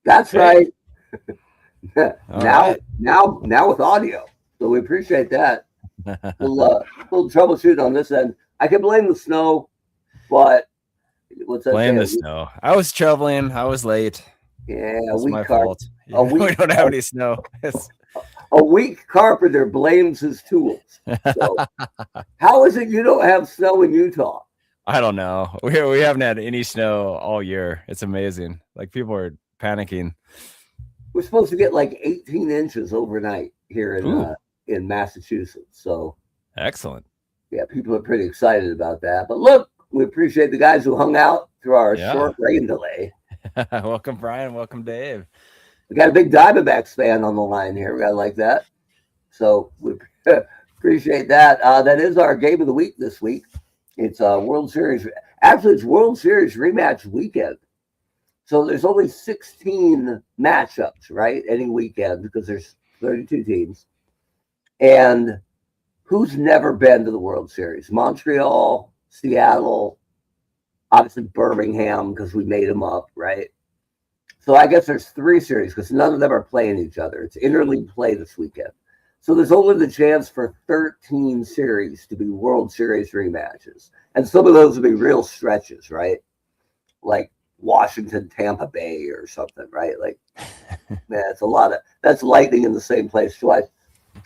That's right. Right. Now with audio. So we appreciate that. Little troubleshooting on this end. I can blame the snow, but what's that? Blame the snow. I was traveling. I was late. Yeah, it's my fault. We don't have any snow. A weak carpenter blames his tools. So, how is it you don't have snow in Utah? I don't know. We haven't had any snow all year. It's amazing. Like people are panicking. We're supposed to get like 18 inches overnight here in Massachusetts. So excellent. Yeah, people are pretty excited about that. But look, we appreciate the guys who hung out through our short rain delay. Welcome, Brian. Welcome, Dave. We got a big Diamondbacks fan on the line here. We got to like that. So we appreciate that. That is our game of the week this week. It's World Series. Actually, it's World Series rematch weekend. So there's only 16 matchups, right? Any weekend because there's 32 teams. And who's never been to the World Series? Montreal, Seattle, obviously Birmingham because we made them up, right? So I guess there's 3 series because none of them are playing each other. It's interleague play this weekend. So there's only the chance for 13 series to be World Series rematches. And some of those will be real stretches, right? Like Washington, Tampa Bay or something, right? Like, man, it's a lot of, that's lightning in the same place twice.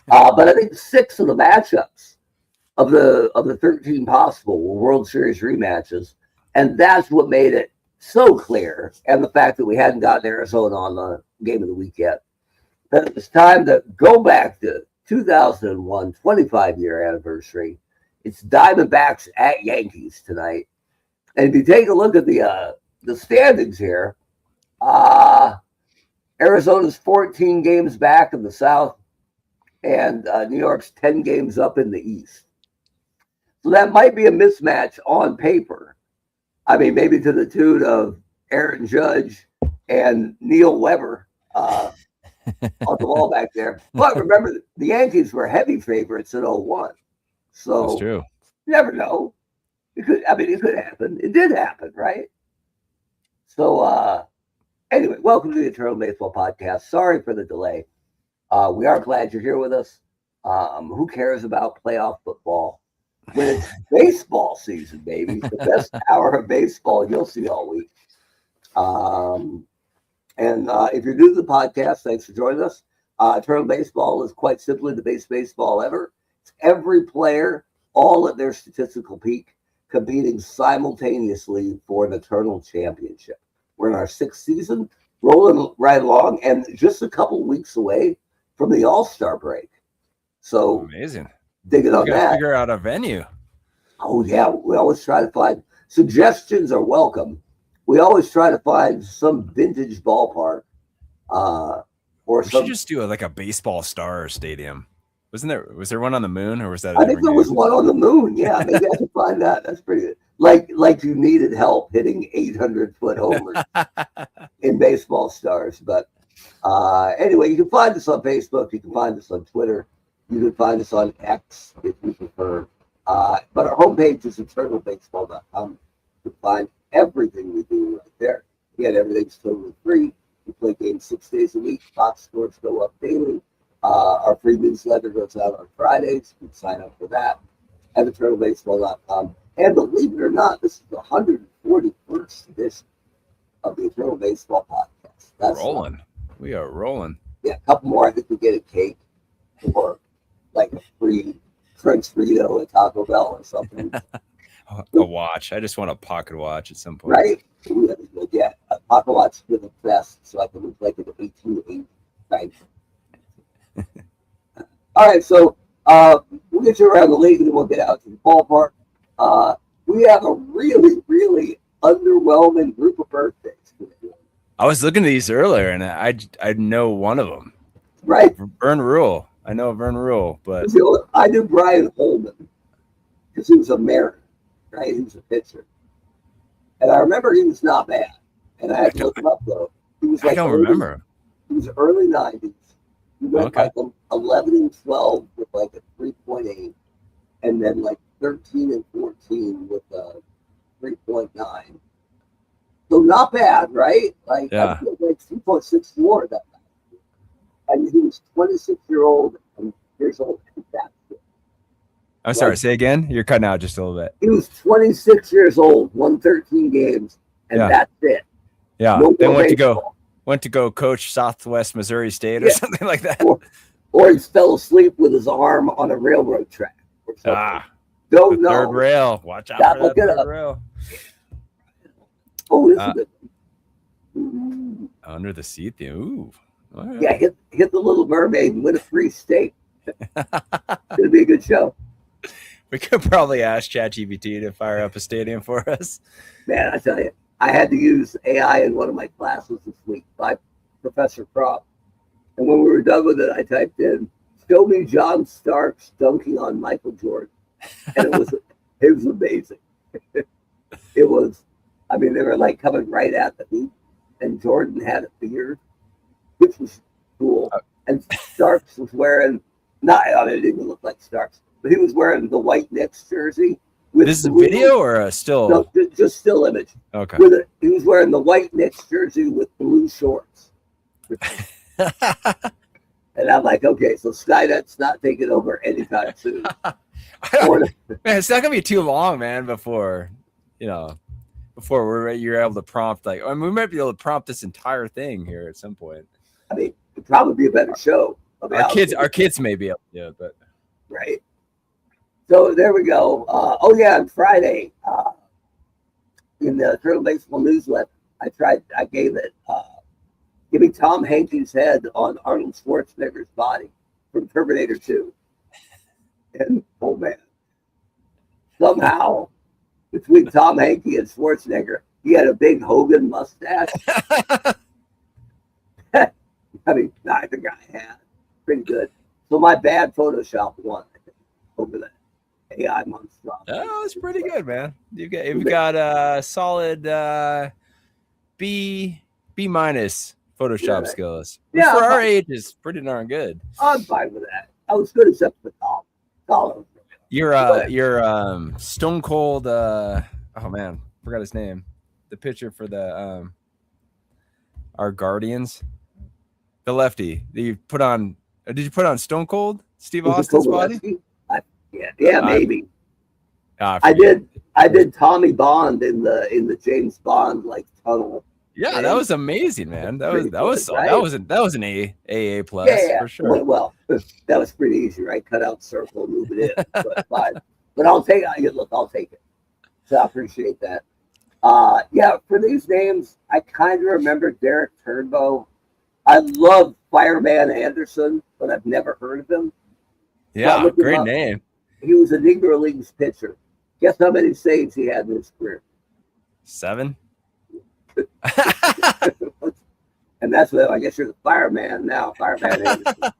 But I think 6 of the matchups of the 13 possible were World Series rematches. And that's what made it so clear. And the fact that we hadn't gotten Arizona on the game of the week yet. That it was time to go back to 2001, 25-year anniversary. It's Diamondbacks at Yankees tonight. And if you take a look at the standings here, Arizona's 14 games back in the South, and New York's 10 games up in the East. So that might be a mismatch on paper. I mean, maybe to the tune of Aaron Judge and Neil Weber on the wall back there. But remember, the Yankees were heavy favorites in 01. So that's true. You never know. It could happen. It did happen, right? So anyway, welcome to the Eternal Baseball Podcast. Sorry for the delay. We are glad you're here with us. Who cares about playoff football? When it's baseball season, baby. The best hour of baseball you'll see all week. And if you're new to the podcast, thanks for joining us. Eternal Baseball is quite simply the best baseball ever. It's every player, all at their statistical peak, competing simultaneously for an eternal championship. We're in our 6th season, rolling right along, and just a couple weeks away from the All-Star break. So amazing. Digging on that. Figure out a venue. Oh, yeah. We always try to find suggestions are welcome. We always try to find some vintage ballpark. We should just do like a baseball star stadium. Was there one on the moon, or was that? I think there was one on the moon. Yeah, maybe I can find that. That's pretty good. Like you needed help hitting 800-foot homers in baseball stars. But anyway, you can find us on Facebook. You can find us on Twitter. You can find us on X if you prefer. But our homepage is eternalbaseball.com. You can find everything we do right there. Again, everything's totally free. We play games 6 days a week. Box scores go up daily. Our free newsletter goes out on Fridays. You can sign up for that at eternalbaseball.com. And believe it or not, this is the 141st edition of the Eternal Baseball Podcast. That's rolling. We are rolling. Yeah, a couple more. I think we get a cake or like a free French burrito at Taco Bell or something. A watch. I just want a pocket watch at some point. Right? Yeah, a pocket watch with a vest so I can look like an 1880 type. All right, so we'll get you around the league and then we'll get out to the ballpark. We have a really, really underwhelming group of birthdays. I was looking at these earlier, and I know one of them. Right. Vern Rule. I know Vern Rule, but I knew Brian Holman because he was a Mariner, right? He was a pitcher. I remember he was not bad. And I had to look him up, though. He was like I don't remember. He was early 90s. He went Okay. like 11 and 12 with like a 3.8, and then like 13 and 14 with a 3.9. So not bad, right? Like I feel like 2.64 that night. And he was 26-year-old and years old. And that's it. I'm sorry. Say again. You're cutting out just a little bit. He was 26 years old, won 13 games, and that's it. Yeah. No then baseball. went to go coach Southwest Missouri State or something like that. Or he fell asleep with his arm on a railroad track or something. Don't know. Third rail. Watch out for that third rail. Oh, this is good. Ooh. Under the seat. Ooh. Right. Yeah, hit the Little Mermaid and win a free steak. It'll be a good show. We could probably ask ChatGPT to fire up a stadium for us. Man, I tell you, I had to use AI in one of my classes this week by Professor Prop. And when we were done with it, I typed in, show me John Starks dunking on Michael Jordan. And it was amazing. It was, I mean, they were like coming right at the hoop, and Jordan had a beard, which was cool. And Starks was wearing, it didn't even look like Starks, but he was wearing the white Knicks jersey. This is a video or a still? No, just still image. Okay. He was wearing the white Knicks jersey with blue shorts. And I'm like, okay, so Skynet's not taking over anytime soon. Man, it's not gonna be too long, man, before you're able to prompt we might be able to prompt this entire thing here at some point. I mean, it'd probably be a better show. Our kids may be able to do it, but right. So there we go. On Friday, in the Journal Baseball newsletter, I gave it giving Tom Hanks's head on Arnold Schwarzenegger's body from Terminator 2. And oh man, somehow between Tom Hanks and Schwarzenegger, he had a big Hogan mustache. I mean, neither guy had. Pretty good. So my bad Photoshop won, I think, over that AI monster. Oh, it's pretty good, man. You've got a solid B minus Photoshop skills. Which for our age is pretty darn good. I'm fine with that. I was good except for Tom. You're Stone Cold. Oh man, forgot his name. The pitcher for the our Guardians, the lefty that you put on. Did you put on Stone Cold Steve Austin's body? Yeah, maybe. I did Tommy Bond in the James Bond tunnel. Yeah, that was amazine, man. That was an AA plus for sure. Well, that was pretty easy, right? Cut out circle, move it in. But I'll take it. Look, I'll take it. So I appreciate that. For these names, I kind of remember Derek Turnbow. I love Fireman Anderson, but I've never heard of him. Yeah, great name. He was a Negro Leagues pitcher. Guess how many saves he had in his career? 7. And that's what I guess you're the fireman now, Fireman Anderson.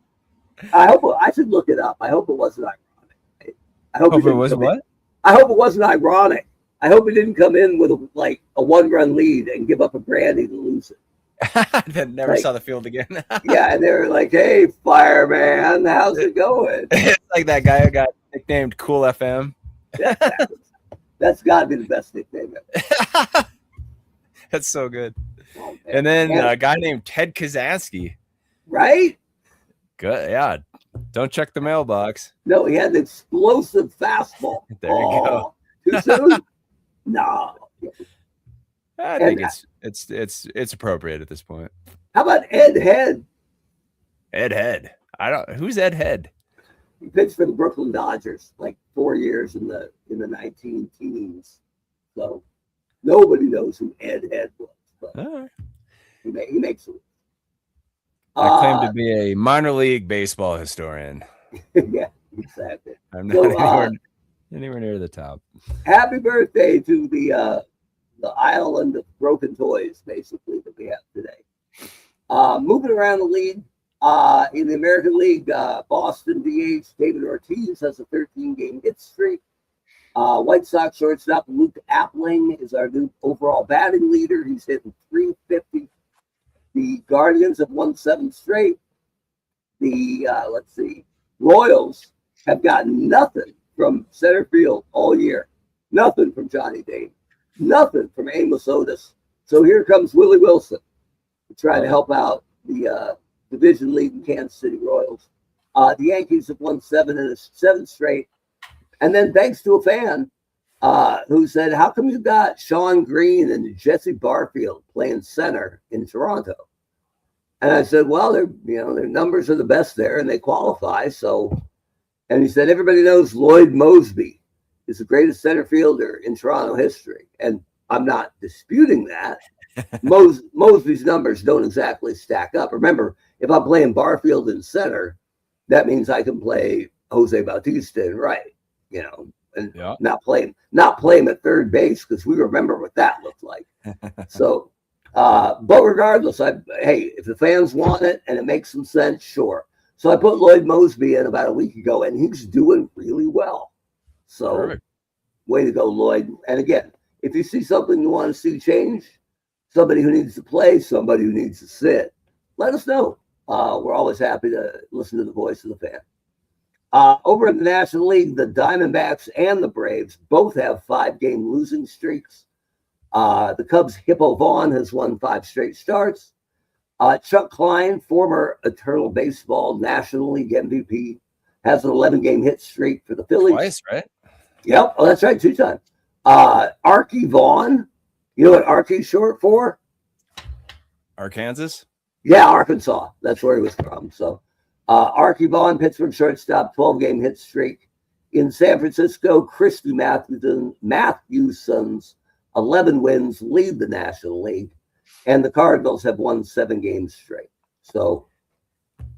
I should look it up. I hope it wasn't ironic. I hope it wasn't what? I hope it wasn't ironic. I hope he didn't come in with a 1-run lead and give up a granny to lose it. Then never saw the field again. Yeah, and they were like, "Hey, fireman, how's it going?" It's like that guy who got nicknamed Cool FM. That's got to be the best nickname ever. That's so good. Oh, and then a guy named Ted Kazansky. Right? Good. Yeah. Don't check the mailbox. No, he had an explosive fastball. There you go. Too soon? No. I think it's appropriate at this point. How about Ed Head? Ed Head. Who's Ed Head? He pitched for the Brooklyn Dodgers 4 years in the 19 teens. So nobody knows who Ed Head was. But right. He makes it. I claim to be a minor league baseball historian. Yeah, exactly. I'm not anywhere near the top. Happy birthday to the island of broken toys, basically, that we have today. Moving around the league, in the American League, Boston DH David Ortiz has a 13-game hit streak. White Sox shortstop Luke Appling is our new overall batting leader. He's hitting 350. The Guardians have won 7 straight. The Royals have gotten nothing from center field all year. Nothing from Johnny Dane. Nothing from Amos Otis. So here comes Willie Wilson to try to help out the division leading Kansas City Royals. The Yankees have won 7 straight. And then thanks to a fan who said, how come you got Sean Green and Jesse Barfield playing center in Toronto? And I said, well, their numbers are the best there and they qualify. So, and he said, everybody knows Lloyd Moseby is the greatest center fielder in Toronto history. And I'm not disputing that. Moseby's numbers don't exactly stack up. Remember, if I'm playing Barfield in center, that means I can play Jose Bautista in right, and not play him at third base because we remember what that looked like. So, but regardless, hey, if the fans want it and it makes some sense, sure. So I put Lloyd Moseby in about a week ago, and he's doing really well. So, perfect. Way to go, Lloyd. And again, if you see something you want to see change, somebody who needs to play, somebody who needs to sit, let us know. We're always happy to listen to the voice of the fan. Over in the National League, the Diamondbacks and the Braves both have 5-game losing streaks. The Cubs' Hippo Vaughn has won 5 straight starts. Chuck Klein, former Eternal Baseball National League MVP, has an 11-game hit streak for the Phillies. Twice, right? Yep. Oh, that's right. 2 times. Arky Vaughn. You know what Arky's short for? Arkansas? Yeah, Arkansas. That's where he was from. So, Arky Vaughn, Pittsburgh shortstop, 12-game hit streak. In San Francisco, Christy Mathewson's 11 wins lead the National League, and the Cardinals have won 7 games straight. So,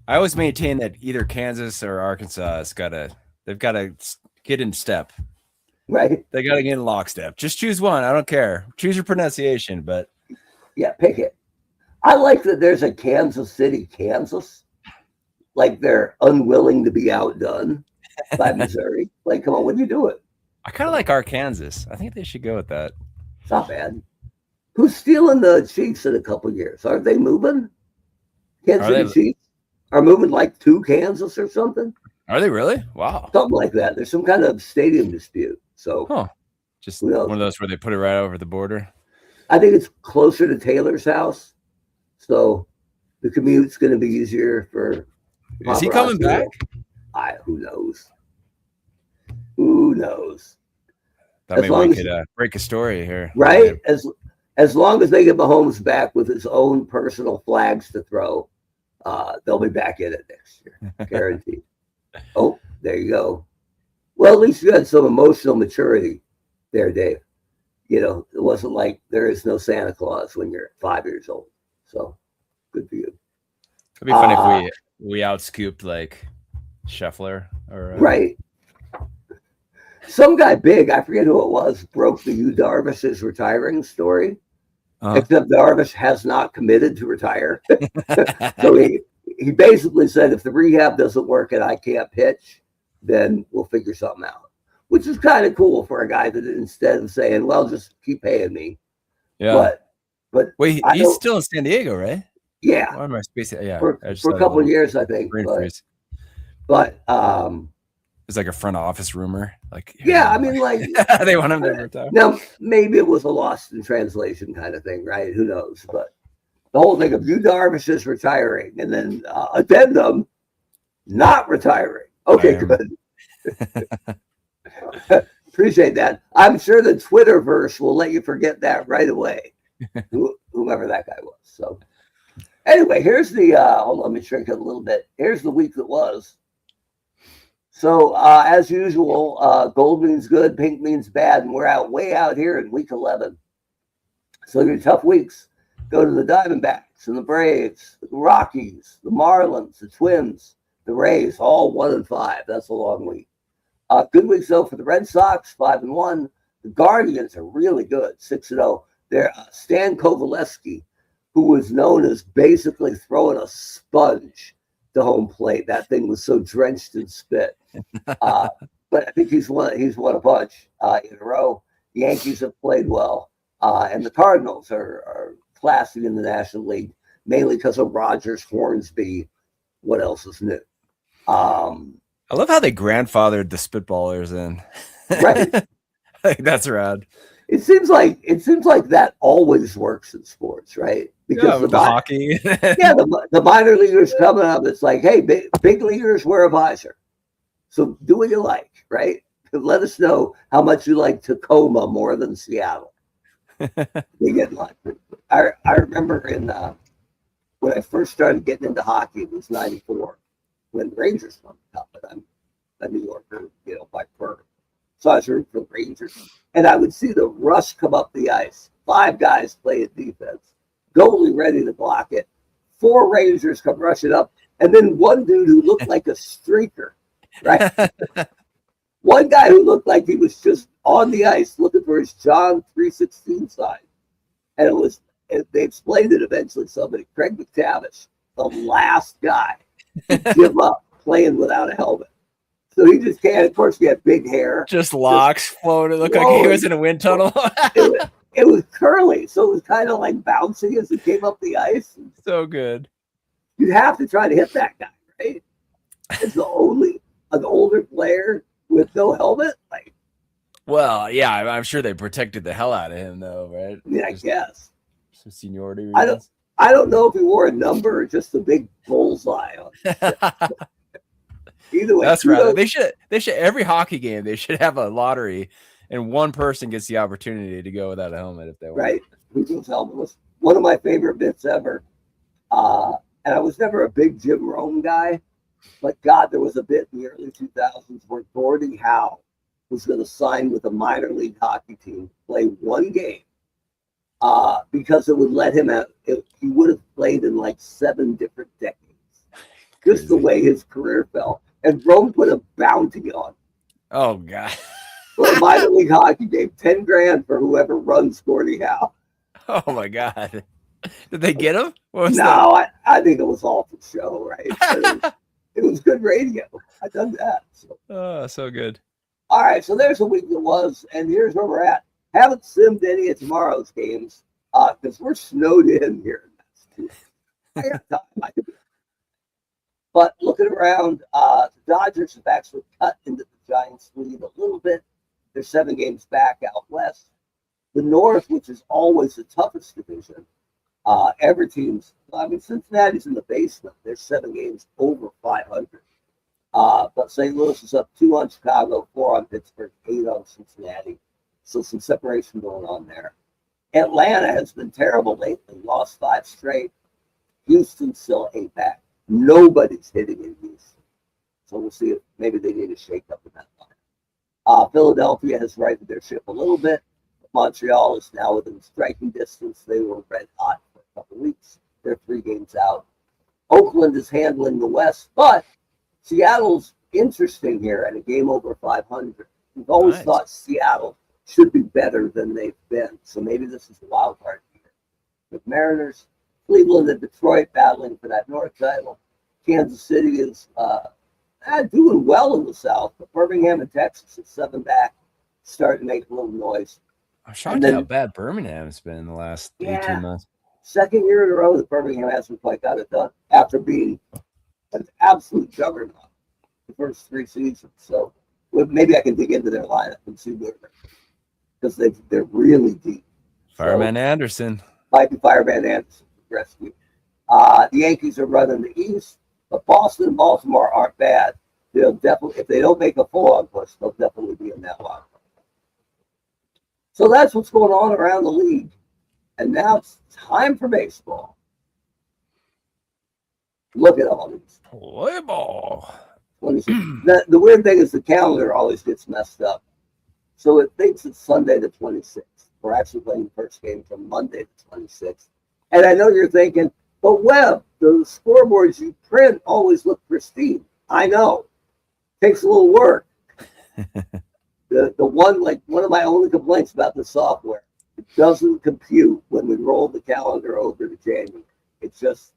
I always maintain that either Kansas or Arkansas they've got to get in step. Right. They got to get in lockstep. Just choose one. I don't care. Choose your pronunciation, but yeah, pick it. I like that there's a Kansas City, Kansas. Like they're unwilling to be outdone by Missouri. Like, come on, when you do it? I kind of like Arkansas. I think they should go with that. It's not bad. Who's stealing the Chiefs in a couple of years? Aren't they moving? Kansas City Chiefs are moving like to Kansas or something. Are they really? Wow. Something like that. There's some kind of stadium dispute. So, just one of those where they put it right over the border. I think it's closer to Taylor's house, so the commute's going to be easier for. Is he coming back? Who knows? Who knows? Thought maybe we could break a story here, right? As long as they get Mahomes back with his own personal flags to throw, they'll be back in it next year, guaranteed. Oh, there you go. Well, at least you had some emotional maturity there, Dave. It wasn't like there is no Santa Claus when you're 5 years old. So, good for you. It'd be funny if we outscooped like Scheffler or right. Some guy big, I forget who it was, broke the Yu Darvish's retiring story. Except Darvish has not committed to retire. So he basically said, if the rehab doesn't work and I can't pitch, then we'll figure something out. Which is kind of cool for a guy that instead of saying, well, just keep paying me. Yeah. But wait, he's still in San Diego, right? Yeah. Why am I spacing? Yeah. For a couple of years, I think. But it's like a front office rumor. Like, yeah, I mean, like they want him to retire. Now, maybe it was a lost in translation kind of thing, right? Who knows? But the whole thing of Yu Darvish is retiring, and then addendum, not retiring. Okay, good. Appreciate that. I'm sure the Twitterverse will let you forget that right away. Whoever that guy was. So, anyway, here's the. Hold on, let me shrink it a little bit. Here's the week that was. So, as usual, gold means good, pink means bad, and we're way out here in week 11. So, your tough weeks go to the Diamondbacks and the Braves, the Rockies, the Marlins, the Twins, the Rays, all 1-5. That's a long week. Good weeks, though, for the Red Sox, 5-1. The Guardians are really good, 6-0. They're Stan Kovaleski, who was known as basically throwing a sponge to home plate. That thing was so drenched in spit. but I think he's won a bunch in a row. The Yankees have played well, and the Cardinals are classy in the National League, mainly because of Rogers, Hornsby. What else is new? I love how they grandfathered the spitballers in. Right. Like, that's rad. It seems like that always works in sports, right? Because Yeah, with the hockey. yeah, the minor leaguers coming up, it's like, hey, big leaguers wear a visor. So do what you like, right? Let us know how much you like Tacoma more than Seattle. They get like, I remember when I first started getting into hockey, it was '94 when the Rangers won the cup, and I'm a New Yorker, by birth. So I was rooting for the Rangers, and I would see the rush come up the ice. 5 guys play at defense, goalie ready to block it. 4 Rangers come rushing up, and then one dude who looked like a streaker, right? One guy who looked like he was just on the ice looking for his John 3:16 sign. And they explained it eventually, somebody, Craig McTavish, the last guy to give up playing without a helmet. So he just can't. Of course, he had big hair. Just locks floating. It looked like he was in a wind tunnel. It was curly, so it was kind of like bouncy as it came up the ice. So good. You'd have to try to hit that guy, right? It's an older player with no helmet. Like, well, yeah, I'm sure they protected the hell out of him, though, right? I mean, I guess. Some seniority reasons. I don't know if he wore a number or just a big bullseye on it. Either way, that's right. They should every hockey game they should have a lottery, and one person gets the opportunity to go without a helmet if they want. Right, who goes helmetless? One of my favorite bits ever. And I was never a big Jim Rome guy, but God, there was a bit in the early 2000s where Gordie Howe was going to sign with a minor league hockey team, play one game, because it would let him out. He would have played in like 7 different decades, just the way his career fell. And Rome put a bounty on. Oh God! For a minor league hockey game, $10,000 for whoever runs Gordie Howe. Oh my God! Did they get him? No, I think it was all for show, right? It was good radio. I done that. So good. All right, so there's a week that was, and here's where we're at. Haven't simmed any of tomorrow's games because we're snowed in here in Massachusetts. I got time. But looking around, the Dodgers have actually cut into the Giants' lead a little bit. They're 7 games back out west. The North, which is always the toughest division, every team's, Cincinnati's in the basement. They're 7 games over 500. But St. Louis is up 2 on Chicago, 4 on Pittsburgh, 8 on Cincinnati. So some separation going on there. Atlanta has been terrible lately, lost 5 straight. Houston's still 8 back. Nobody's hitting in Houston. So we'll see if maybe they need a shake-up in that line. Philadelphia has righted their ship a little bit. Montreal is now within striking distance. They were red hot for a couple weeks. They're 3 games out. Oakland is handling the West, but Seattle's interesting here at a game over 500. We've always thought Seattle should be better than they've been. So maybe this is a wild card here. The Mariners, Cleveland and Detroit battling for that North title. Kansas City is doing well in the South, but Birmingham and Texas is 7 back, starting to make a little noise. I'm shocked at how bad Birmingham's been in the last 18 months. Second year in a row that Birmingham hasn't quite got it done after being an absolute juggernaut the first 3 seasons. So maybe I can dig into their lineup and see where because they're really deep. Fireman Anderson. Might be Fireman Anderson rescue. The Yankees are running the East, but Boston and Baltimore aren't bad. They'll definitely, if they don't make a full-on push, they'll definitely be in that line. So that's what's going on around the league. And now it's time for baseball. Look at all these. Play ball. The weird thing is the calendar always gets messed up. So it thinks it's Sunday the 26th. We're actually playing the first game from Monday the 26th. And I know you're thinking, but Webb, the scoreboards you print always look pristine. I know. Takes a little work. The one of my only complaints about the software, it doesn't compute when we roll the calendar over to January. It's just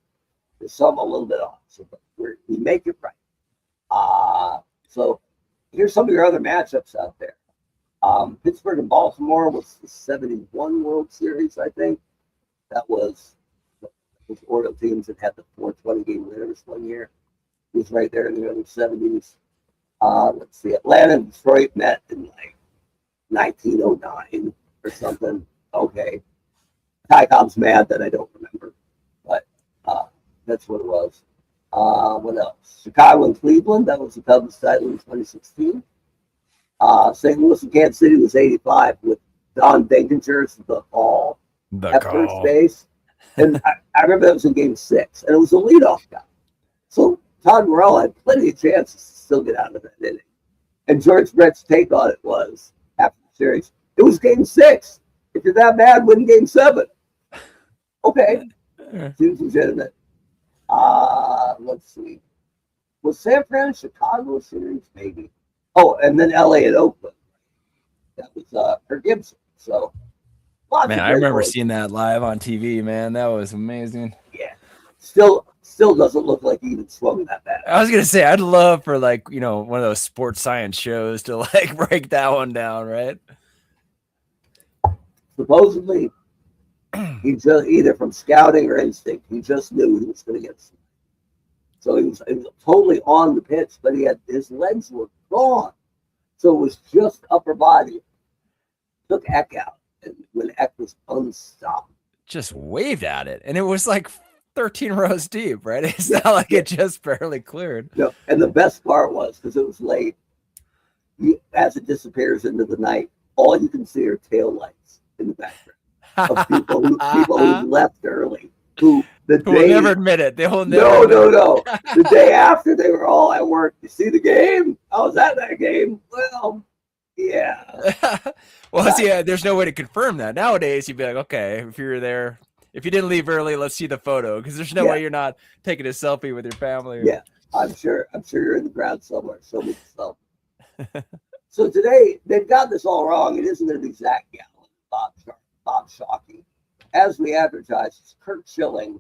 there's something a little bit off. So we make it right. So here's some of your other matchups out there. Pittsburgh and Baltimore was the 71 World Series, I think. That was those Orioles teams that had the 420 game winners one year. It was right there in the early 70s. Let's see, Atlanta and Detroit met in like 1909 or something. Okay. Tycom's mad that I don't remember, but that's what it was. What else? Chicago and Cleveland, that was the Cubs title in 2016. St. Louis and Kansas City was 85 with Don Denkinger's the call at first base. And I remember that was in game 6, and it was a leadoff guy. So Todd Morello had plenty of chances to still get out of that inning. And George Brett's take on it was, after the series, it was game 6. If you're that bad, win game 7. Okay. Seems legitimate. Let's see. Was San Fran Chicago series? Maybe. Oh, and then LA and Oakland. That was Kirk Gibson. So, man, I remember seeing that live on TV, man. That was amazing. Yeah. Still doesn't look like he even swung that bad. I was gonna say I'd love for like, one of those sports science shows to like break that one down, right? Supposedly, he just either from scouting or instinct, he just knew he was going to get some. So he was totally on the pitch, but his legs were gone. So it was just upper body. Took Eck out, and when Eck was unstoppable, just waved at it, and it was like 13 rows deep, right? It's not like it just barely cleared. No, and the best part was because it was late. As it disappears into the night, all you can see are tail lights in the background of people who left early, who will never admit it. They will never. No. The day after, they were all at work. You see the game? I was at that game. Well, yeah. Well, see, there's no way to confirm that nowadays. You'd be like, okay, if you're there, if you didn't leave early, let's see the photo, because there's no way you're not taking a selfie with your family. Yeah, I'm sure you're in the ground somewhere. So much self. So today they've got this all wrong. It isn't going to be Zach Gallen, Bob Shockey. As we advertised, it's Kurt Schilling,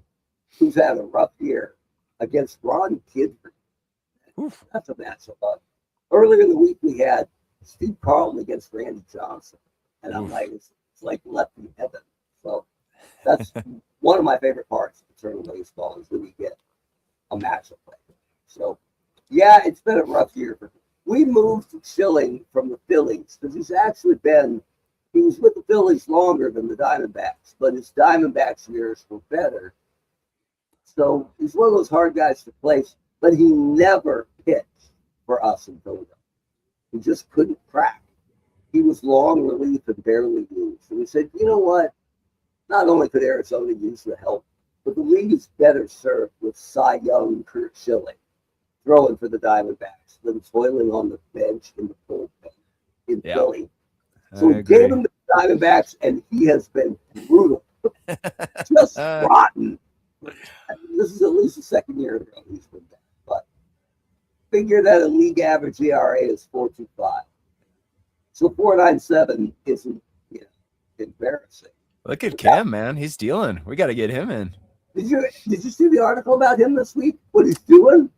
who's had a rough year, against Ron Kidford. That's a matchup. Earlier in the week, we had Steve Carlton against Randy Johnson. And I'm like, it's like left in heaven. So that's one of my favorite parts of eternal baseball is when you get a matchup like that. So, yeah, it's been a rough year. We moved Schilling from the Phillies because he was with the Phillies longer than the Diamondbacks, but his Diamondbacks years were better. So he's one of those hard guys to place, but he never pitched for us in Philadelphia. He just couldn't crack. He was long relief and barely used. And we said, you know what? Not only could Arizona use the help, but the league is better served with Cy Young, Kurt Schilling throwing for the Diamondbacks than toiling on the bench in the bullpen in Philly. So we gave him the Diamondbacks, and he has been brutal. Just rotten. This is at least the second year in a row he's been bad. But figure that a league average ERA is 4.25. So 4.97 isn't embarrassing. Look at Cam, man. He's dealing. We got to get him in. Did you see the article about him this week? What he's doing?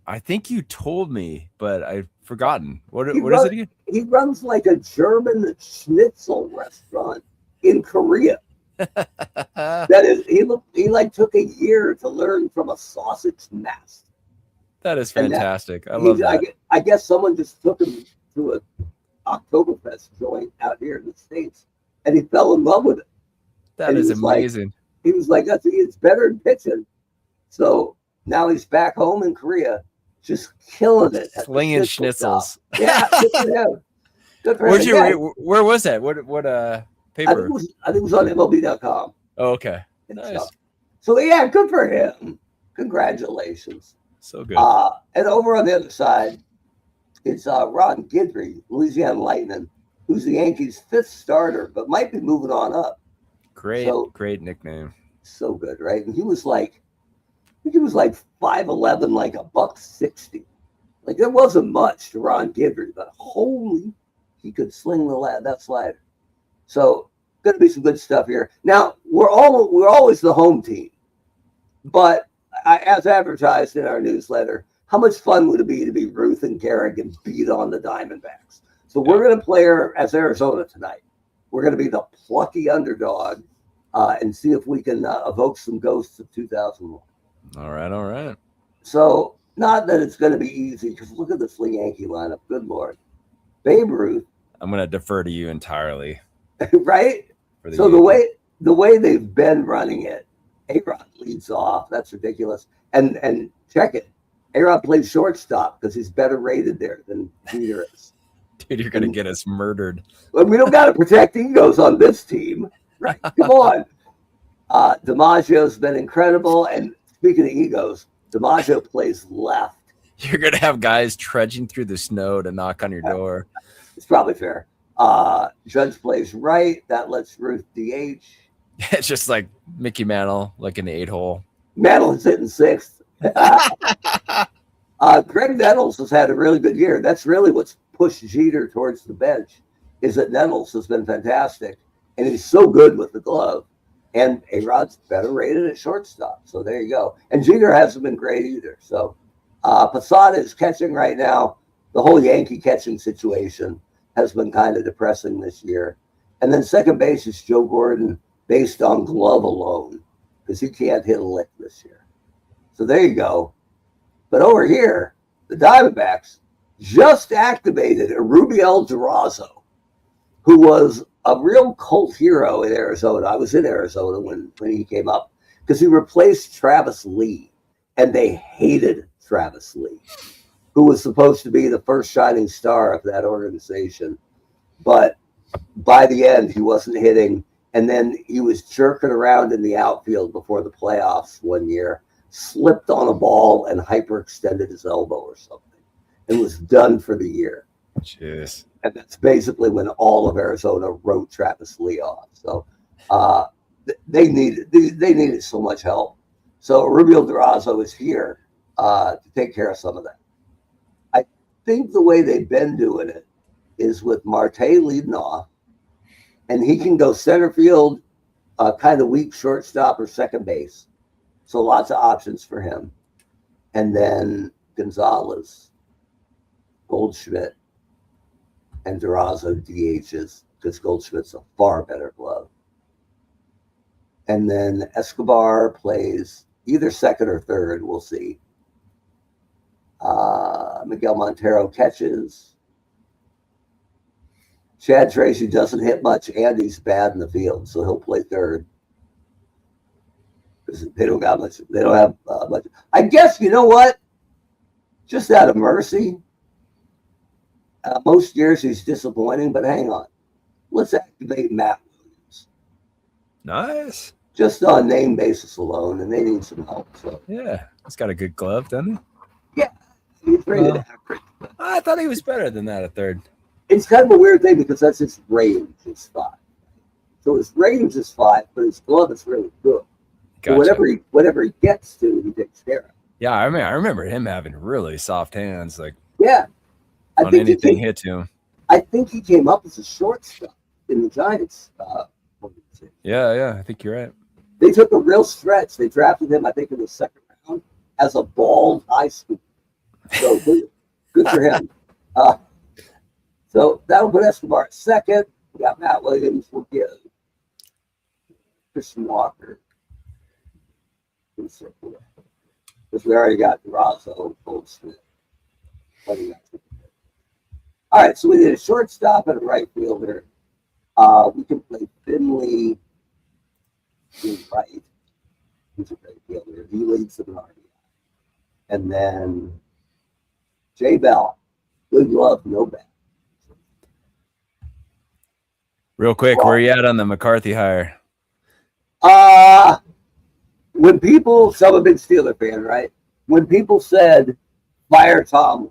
I think you told me, but I've forgotten. What is it again? He runs like a German schnitzel restaurant in Korea. That is, he like took a year to learn from a sausage master. That is fantastic. I love that. I guess someone just took him to a Oktoberfest joint out here in the States, and he fell in love with it. That is amazing. He was like, it's better than pitching. So now he's back home in Korea, just killing it. Slinging schnitzels. Yeah, good for him. Good for him. Where was that? What paper? I think it was on MLB.com. Oh, okay. Nice. So yeah, good for him. Congratulations. So good. And over on the other side, it's Ron Guidry, Louisiana Lightning, who's the Yankees' 5th starter, but might be moving on up. Great nickname. So good, right? And he was like 5'11", like $160. Like there wasn't much to Ron Guidry, but he could sling that slider. So going to be some good stuff here. Now we're always the home team, but as advertised in our newsletter, how much fun would it be to be Ruth and Garrick and beat on the Diamondbacks? So we're going to play her as Arizona tonight. We're going to be the plucky underdog and see if we can evoke some ghosts of 2001. All right. So not that it's going to be easy, because look at this Yankee lineup. Good Lord. Babe Ruth. I'm going to defer to you entirely. Right? So the way they've been running it, A-Rod leads off. That's ridiculous. And check it. A-Rod plays shortstop because he's better rated there than Jeter is. Dude, you're going to get us murdered. Well, we don't got to protect egos on this team. Right? Come on. DiMaggio's been incredible. And speaking of egos, DiMaggio plays left. You're going to have guys trudging through the snow to knock on your door. It's probably fair. Judge plays right. That lets Ruth DH. It's just like Mickey Mantle, like in the 8-hole. Mantle is hitting sixth. Greg Nettles has had a really good year. That's really what's pushed Jeter towards the bench, is that Nettles has been fantastic, and he's so good with the glove. And A-Rod's better rated at shortstop. So there you go. And Jeter hasn't been great either. So Posada is catching right now. The whole Yankee catching situation has been kind of depressing this year. And then second base is Joe Gordon, based on glove alone, because he can't hit a lick this year. So there you go. But over here, the Diamondbacks just activated Rubiel Durazo, who was a real cult hero in Arizona. I was in Arizona when he came up, because he replaced Travis Lee, and they hated Travis Lee, who was supposed to be the first shining star of that organization. But by the end, he wasn't hitting. And then he was jerking around in the outfield before the playoffs one year, slipped on a ball and hyperextended his elbow or something, and was done for the year. Jeez. And that's basically when all of Arizona wrote Travis Lee off. So they needed so much help. So Rubiel Durazo is here to take care of some of that. I think the way they've been doing it is with Marte leading off, and he can go center field, kind of weak shortstop or second base. So lots of options for him. And then Gonzalez, Goldschmidt, and Durazo DHs, because Goldschmidt's a far better glove. And then Escobar plays either second or third. We'll see. Miguel Montero catches. Chad Tracy doesn't hit much, and he's bad in the field, so he'll play third. Because they don't got much. They don't have much. I guess, you know what? Just out of mercy, most years he's disappointing, but hang on. Let's activate Matt Williams. Nice. Just on name basis alone, and they need some help. So yeah, he's got a good glove, doesn't he? Yeah, he's rated average. I thought he was better than that at third. It's kind of a weird thing because that's his range is 5. So his range is 5, but his glove is really good. Gotcha. So whatever he gets to, he takes care of. Yeah, I remember him having really soft hands, like I on think anything hit to him. I think he came up as a shortstop in the Giants. Yeah, I think you're right. They took a real stretch. They drafted him, I think, in the second round as a bald high school. So good for him. So that'll put Escobar at second. We got Matt Williams. We'll get Christian Walker. Because we already got Durazo, Goldschmidt. All right, so we did a shortstop and a right fielder. We can play Finley in right. He's a great fielder. He leads the RBI. And then Jay Bell, good glove, no bad. Real quick, where are you at on the McCarthy hire? When people, so I'm a big Steeler fan, right? When people said fire Tom,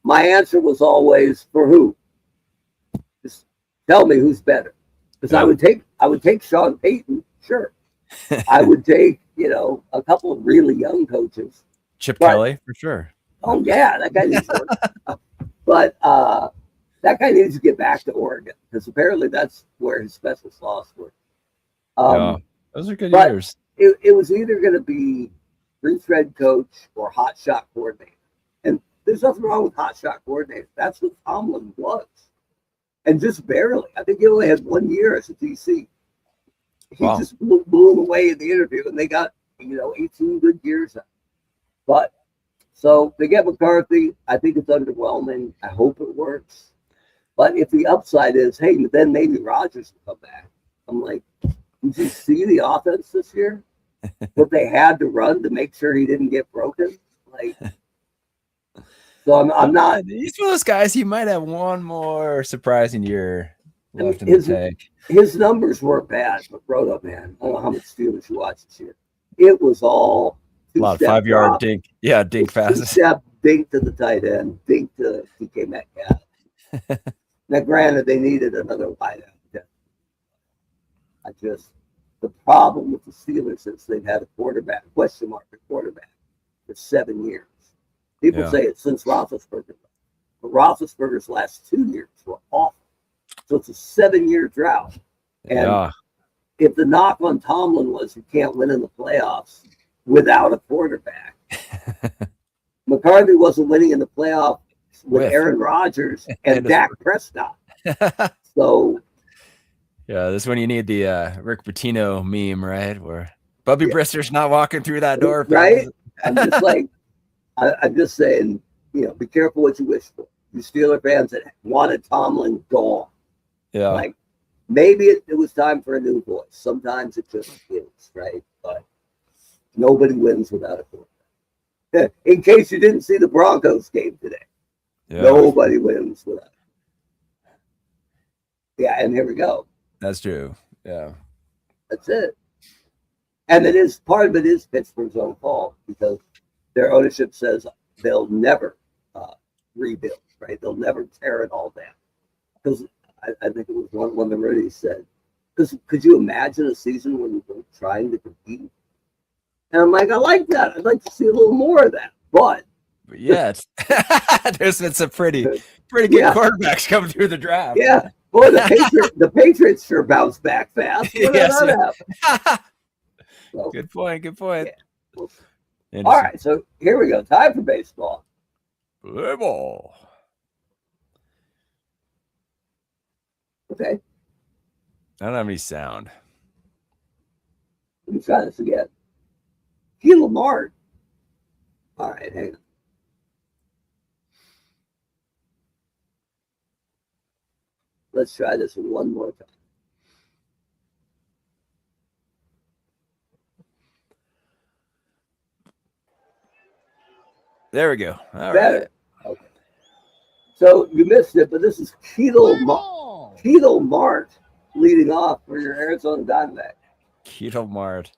my answer was always, for who? Just tell me who's better. Because I would take Sean Payton, sure. I would take, a couple of really young coaches. Chip Kelly, for sure. Oh yeah, that guy needs to work. But that guy needs to get back to Oregon, because apparently that's where his special sauce were. Yeah, those are good years. It was either going to be three-thread coach or hot shot coordinator. There's nothing wrong with hot shot coordinator. That's what Tomlin was. And just barely. I think he only had 1 year as a DC. He just blew him away in the interview, and they got, 18 good years out. But so they get McCarthy. I think it's underwhelming. I hope it works. But if the upside is, hey, then maybe Rodgers will come back. I'm like, did you see the offense this year? What they had to run to make sure he didn't get broken? Like, so I'm not. He's one of those guys. He might have one more surprising year left in the tank. His numbers weren't bad, but Roto, man, I don't know how much Steelers you watch this year. It was all a lot of 5-yard dink. Yeah, dink passes. 2-step dink to the tight end, dink to DK Metcalf. Now, granted, they needed another wideout. The problem with the Steelers is they've had a question mark at quarterback for 7 years. People say it's since Roethlisberger. But Roethlisberger's last 2 years were awful. So it's a 7-year drought. And if the knock on Tomlin was you can't win in the playoffs without a quarterback, McCarthy wasn't winning in the playoffs with Aaron Rodgers and Dak Prescott. So, this is when you need the Rick Pitino meme, right? Where Bubby Brister's not walking through that door. Right? I'm just like, I'm just saying, be careful what you wish for. You Steeler fans that wanted Tomlin gone. Yeah. Like, maybe it was time for a new voice. Sometimes it just is, right? But nobody wins without a quarterback. In case you didn't see the Broncos game today, nobody wins without it. Yeah, and here we go. That's true. Yeah. That's it. And part of it is Pittsburgh's own fault because their ownership says they'll never rebuild, right? They'll never tear it all down. Because I think it was one of the Rudies said, because could you imagine a season when you were trying to compete? And I'm like, I like that. I'd like to see a little more of that. But yeah, there's been some pretty good quarterbacks coming through the draft. Yeah. Boy, the Patriots sure bounced back fast. So, good point. Yeah. All right, so here we go. Time for baseball. Play ball. Okay. I don't have any sound. Let me try this again. Key Lamar. All right, hang on. Let's try this one more time. There we go. All right. Okay. So you missed it, but this is Keto Mart leading off for your Arizona Diamondbacks. Keto Mart.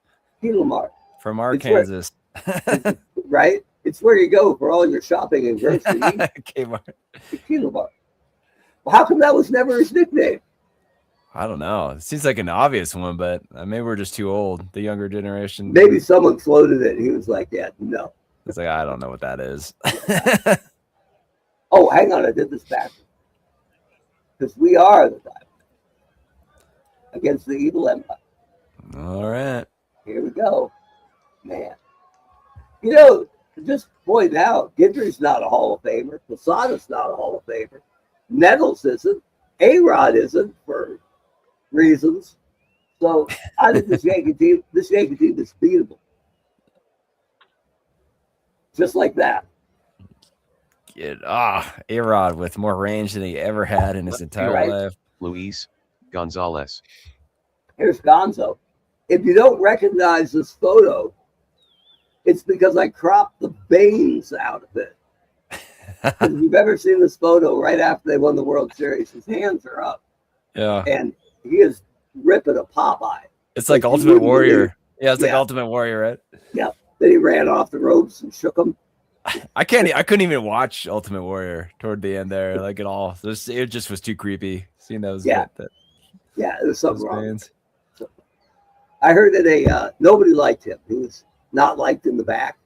From Arkansas. Right? It's where you go for all your shopping and groceries. Kmart. Keto Mart. Well, how come that was never his nickname? I don't know. It seems like an obvious one, but maybe we're just too old. The younger generation. Maybe someone floated it. He was like, yeah, no. It's like, I don't know what that is. Oh, hang on. I did this backwards. Because we are the Diamondbacks against the evil empire. All right. Here we go. Man. Just point out, Gidry's not a Hall of Famer. Posada's not a Hall of Famer. Nettles isn't. A-Rod isn't for reasons. So I think this Yankee team is beatable. Just like that. A-Rod with more range than he ever had in his entire life. Luis Gonzalez. Here's Gonzo. If you don't recognize this photo, it's because I cropped the veins out of it. If you've ever seen this photo right after they won the World Series, his hands are up. Yeah. And he is ripping a Popeye. It's like Ultimate Warrior. Yeah, it's like Ultimate Warrior, right? Yeah. Then he ran off the ropes and shook them. I couldn't even watch Ultimate Warrior toward the end there, like at all. It just was too creepy seeing those. Yeah, there's something wrong. So, I heard that nobody liked him. He was not liked in the back.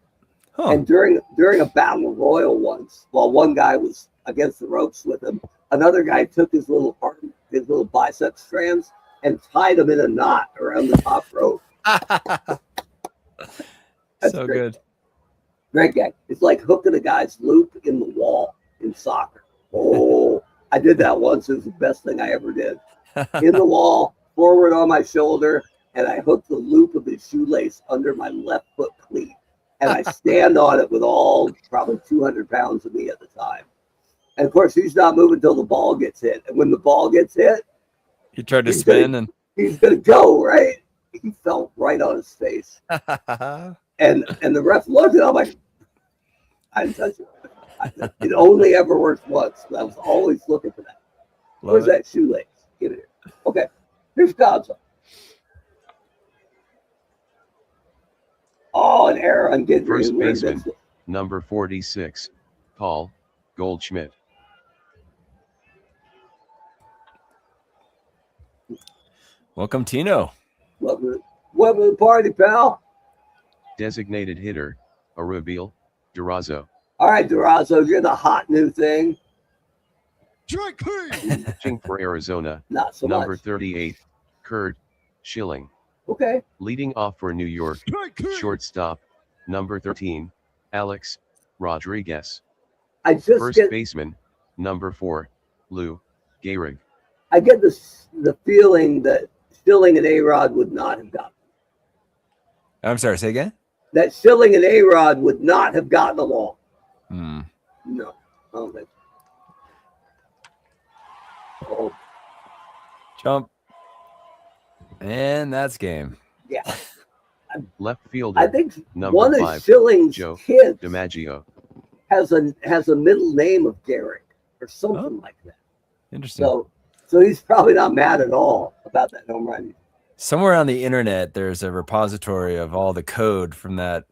Huh. And during a battle royal once, while one guy was against the ropes with him, another guy took his little bicep strands and tied them in a knot around the top rope. So great. Great guy. It's like hooking a guy's loop in the wall in soccer. Oh, I did that once. It was the best thing I ever did. In the wall, forward on my shoulder, and I hooked the loop of his shoelace under my left foot cleat. And I stand on it with all probably 200 pounds of me at the time. And of course, he's not moving until the ball gets hit. And when the ball gets hit, You tried to spin he's gonna go, right? He fell right on his face. And the ref looked and I'm like, I didn't touch it. It only ever worked once. I was always looking for that. Where's that shoelace? Get it here. Okay. Here's Gonzo. Oh, an error on getting First baseman, number 46, Paul Goldschmidt. Welcome, Tino. Welcome to the party, pal. Designated hitter, Arubile Durazo. All right, Durazo, you're the hot new thing. Pitching for Arizona, Not so number much. 38, Kurt Schilling. Okay. Leading off for New York, shortstop, number 13, Alex Rodriguez. I just First baseman, number 4, Lou Gehrig. I get the feeling that Schilling and A-Rod would not have gotten. I'm sorry, say again? That Schilling and A-Rod would not have gotten along. No, I don't think so. Oh. Jump. And that's game. Yeah. Left fielder, I think number one 5, of Schilling's Joe kids DiMaggio. has a middle name of Garrick or something like that. Interesting. So he's probably not mad at all about that home run. Somewhere on the internet, there's a repository of all the code from that.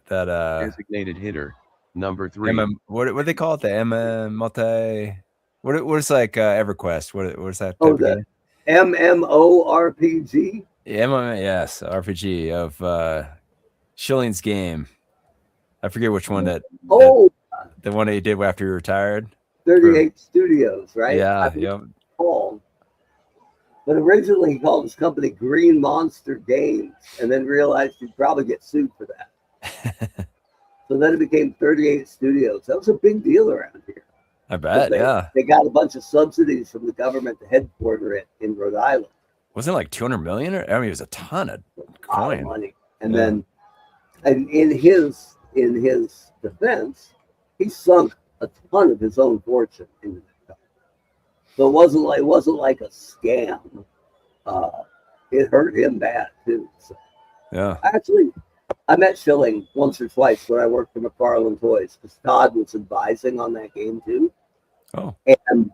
Designated hitter, number 3. What do they call it? The multi. What's like EverQuest? What's that? Oh, the MMORPG. Yes, RPG of Schilling's game. I forget which one that. Oh, the one that he did after he retired. 38 Studios, right? Yeah, yep. But originally he called his company Green Monster Games and then realized he'd probably get sued for that. So then it became 38 Studios. That was a big deal around here. I bet, They got a bunch of subsidies from the government to headquarter it in Rhode Island. Wasn't it like 200 million? I mean, it was a ton of coin. Money. And then in his defense, he sunk a ton of his own fortune into that company. So it wasn't like a scam. It hurt him bad too. So. Yeah. Actually, I met Schilling once or twice when I worked for McFarland Toys because Todd was advising on that game too. Oh. And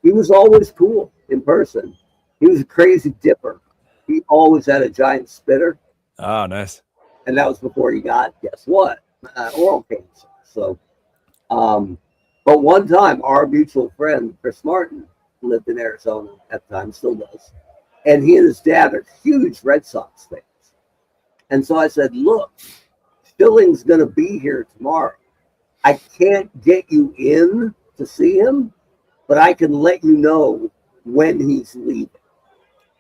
he was always cool in person. He was a crazy dipper. He always had a giant spitter. Oh, nice. And that was before he got, guess what? Oral cancer. So, but one time our mutual friend, Chris Martin, lived in Arizona at the time, still does. And he and his dad are huge Red Sox fans. And so I said, look, Schilling's going to be here tomorrow. I can't get you in to see him, but I can let you know when he's leaving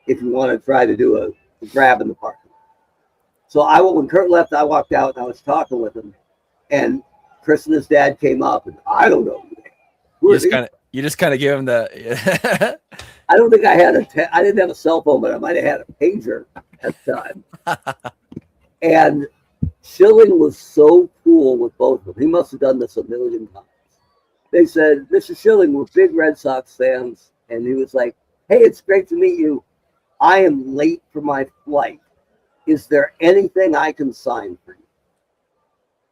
if you want to try to do a grab in the parking lot. So when Kurt left, I walked out and I was talking with him. And Chris and his dad came up, and I don't know who they are. You just kind of give him the. I don't think I didn't have a cell phone, but I might have had a pager at the time. And Schilling was so cool with both of them. He must have done this a million times. They said, Mr. Schilling, we're big Red Sox fans. And he was like, hey, it's great to meet you. I am late for my flight. Is there anything I can sign for you?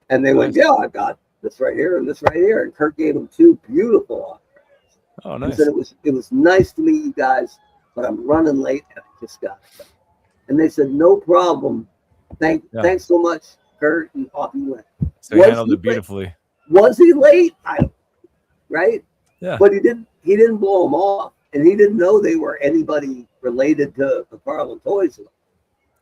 And they went, yeah, I've got this right here and this right here. And Kurt gave them 2 beautiful autographs. Oh, nice. He said it was nice to meet you guys, but I'm running late and I just got it. And they said, no problem. Thanks so much, Kurt. And off he went. So he handled it beautifully. Was he late? Right? Yeah. But he didn't blow them off. And he didn't know they were anybody related to the McFarland Toys.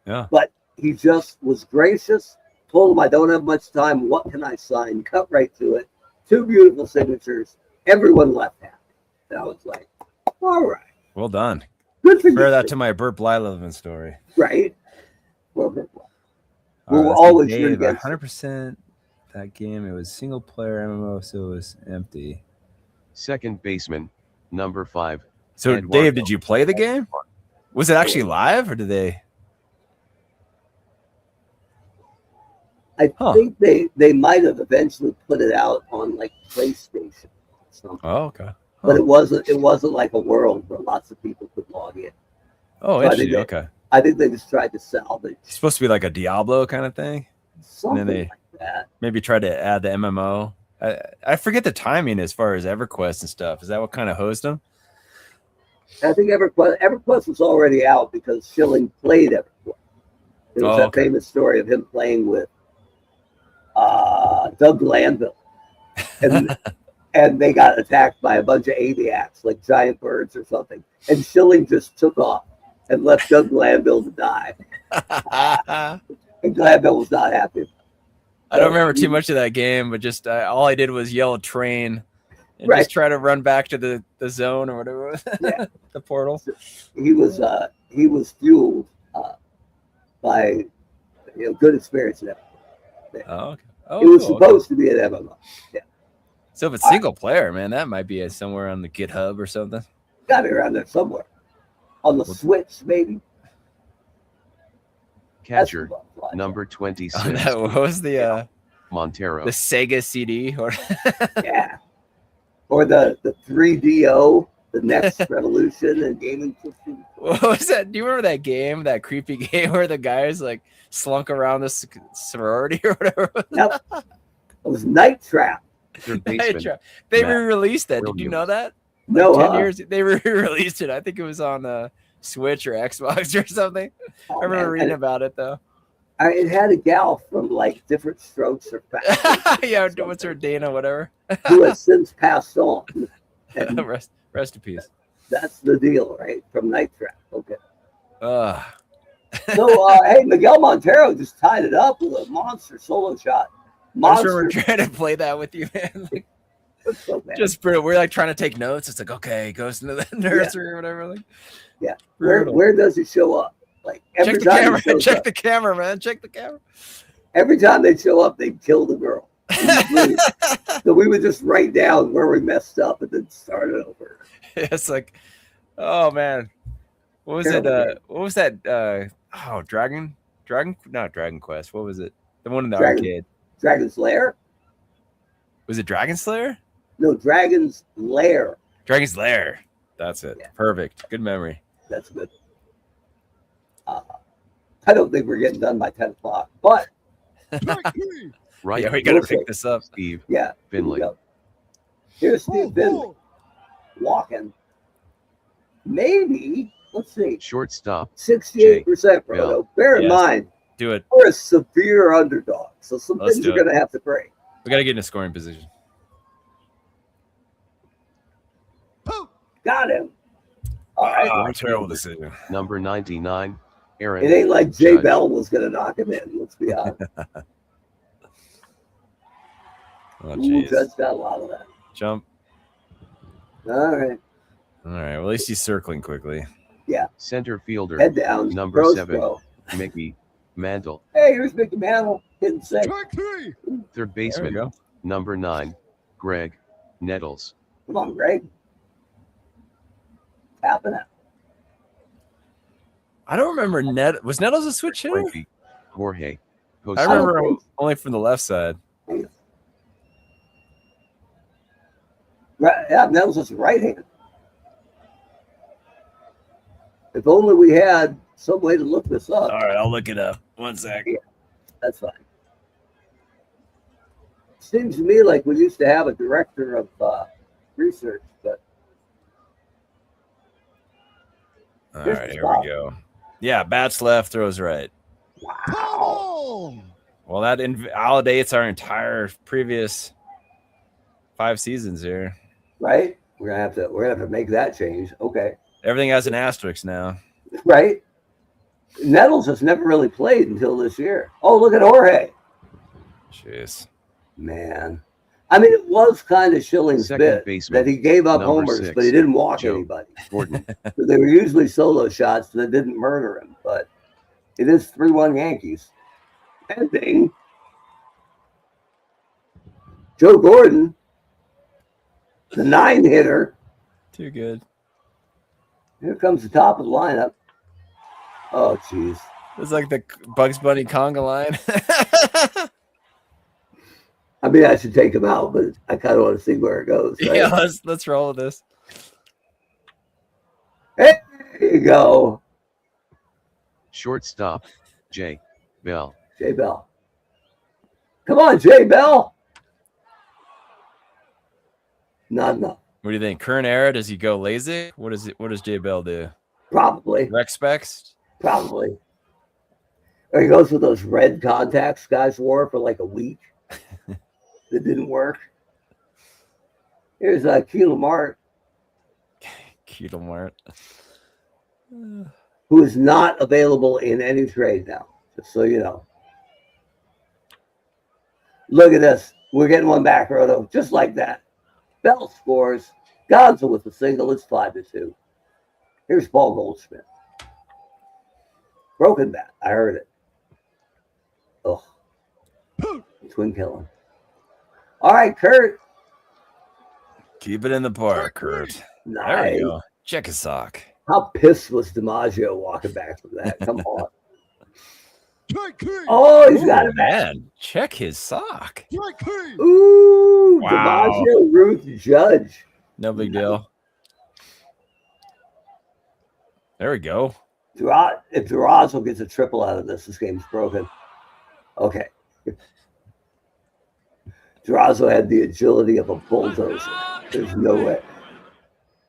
Yeah. But he just was gracious. Told him I don't have much time. What can I sign? Cut right to it. 2 beautiful signatures. Everyone left happy. And I was like, all right. Well done. Good for you. Compare that to my Burt Blyleven story. Right. Well, We're always Dave, 100%. that game. It was single player MMO, so it was empty. Second baseman, number 5. So, Eduardo. Dave, did you play the game? Was it actually live, or did they? I think they might have eventually put it out on like PlayStation or something. Oh, okay. But it wasn't like a world where lots of people could log in. Oh, So interesting. Okay. I think they just tried to salvage. It's supposed to be like a Diablo kind of thing. Something like that. Maybe try to add the MMO. I forget the timing as far as EverQuest and stuff. Is that what kind of hosted them? I think EverQuest was already out because Schilling played EverQuest. There was that famous story of him playing with Doug Glanville. And they got attacked by a bunch of aviacs, like giant birds or something. And Schilling just took off and left Doug Glanville to die. And Glanville was not happy. I don't remember too much of that game, but just all I did was yell train and just try to run back to the zone or whatever it was. The portal. He was fueled by good experience in that. Oh, okay. It was supposed to be an MMO. Yeah. So if it's single player, man, that might be somewhere on the GitHub or something. Got to be around there somewhere. On the Switch, maybe. Catcher, number 26. What was the Montero? The Sega CD? Yeah. Or the 3DO, the next revolution in gaming system. What was that? Do you remember that game, that creepy game where the guys like slunk around the sorority or whatever? Yep. It was Night Trap. They re-released that. Did you know that? No, 10 years. They re-released it. I think it was on Switch or Xbox or something. I remember reading about it though. It had a gal from like Different Strokes or yeah, what's her Dana, whatever. Who has since passed on. Rest in peace. That's the deal, right? From Night Trap. Okay. So hey, Miguel Montero just tied it up with a monster solo shot. I'm sure we're trying to play that with you, man. Like, so just brutal. We're like trying to take notes. It's like, okay, goes into the nursery or whatever. Like, yeah. Where does it show up? Like every check the time camera. Check the camera, man. Check the camera. Every time they show up, they kill the girl. So we would just write down where we messed up and then start it over. It's like, oh man, what was it? What was that? Not Dragon Quest. What was it? The one in the arcade. Dragon's Lair? Was it Dragon Slayer? No, Dragon's Lair. Dragon's Lair. That's it. Yeah. Perfect. Good memory. That's good. I don't think we're getting done by 10 o'clock, but right. Yeah, we got to pick this up. Steve. Yeah. Finley. Here's Steve Finley walking. Maybe, let's see. Shortstop. 68%, bro. Bear in mind. Do it. We're a severe underdog, so some things are going to have to break. We got to get in a scoring position. Got him. All right. Terrible decision. Number 99, Aaron. It ain't like Jay Bell was going to knock him in. Let's be honest. Judge got a lot of that. Jump. All right. Well, at least he's circling quickly. Yeah. Center fielder. Head down. Number 7, Mickey Mantle. Hey, here's Mickey Mantle hitting six. Third baseman. Number 9, Greg Nettles. Come on, Greg. Tapping it. I don't remember was Nettles a switch hitter? Jorge. I remember him only from the left side. Right, yeah, Nettles is right hand. If only we had some way to look this up. All right, I'll look it up. 1 sec. Yeah, that's fine. Seems to me like we used to have a director of research, but. All right, here we go. Yeah, bats left, throws right. Wow. Well, that invalidates our entire previous 5 seasons here. Right? We're gonna have to make that change. Okay. Everything has an asterisk now. Right? Nettles has never really played until this year. Oh, look at Jorge. Jeez. Man. I mean, it was kind of Schilling's bit that he gave up homers, 6, but he didn't walk anybody. Gordon. So they were usually solo shots that didn't murder him, but it is 3-1 Yankees. Pending. Joe Gordon, the 9-hitter. Too good. Here comes the top of the lineup. Oh, jeez. It's like the Bugs Bunny conga line. I mean, I should take him out, but I kind of want to see where it goes. Right? Yeah, let's roll with this. Hey, there you go. Shortstop, J. Bell. J. Bell. Come on, J. Bell. Not enough. What do you think? Current era, does he go lazy? What does J Bell do? Probably. Rec specs? Probably. Or he goes with those red contacts guys wore for like a week. That didn't work. Here's Keelan Mart. Keelan Mart. Who is not available in any trade now, just so you know. Look at this. We're getting one back, Roto, just like that. Bell scores. Gonzo with a single. It's 5-2. Here's Paul Goldschmidt. Broken bat. I heard it. Oh. Twin killing. All right, Kurt. Keep it in the park, Kurt. Nice. There we go. Check his sock. How pissed was DiMaggio walking back from that? Come on. Oh, he's got it back. Man, check his sock. Ooh, Wow. DiMaggio, Ruth Judge. No big deal. There we go. If Durazo gets a triple out of this game's broken. Okay. Durazo had the agility of a bulldozer. There's no way.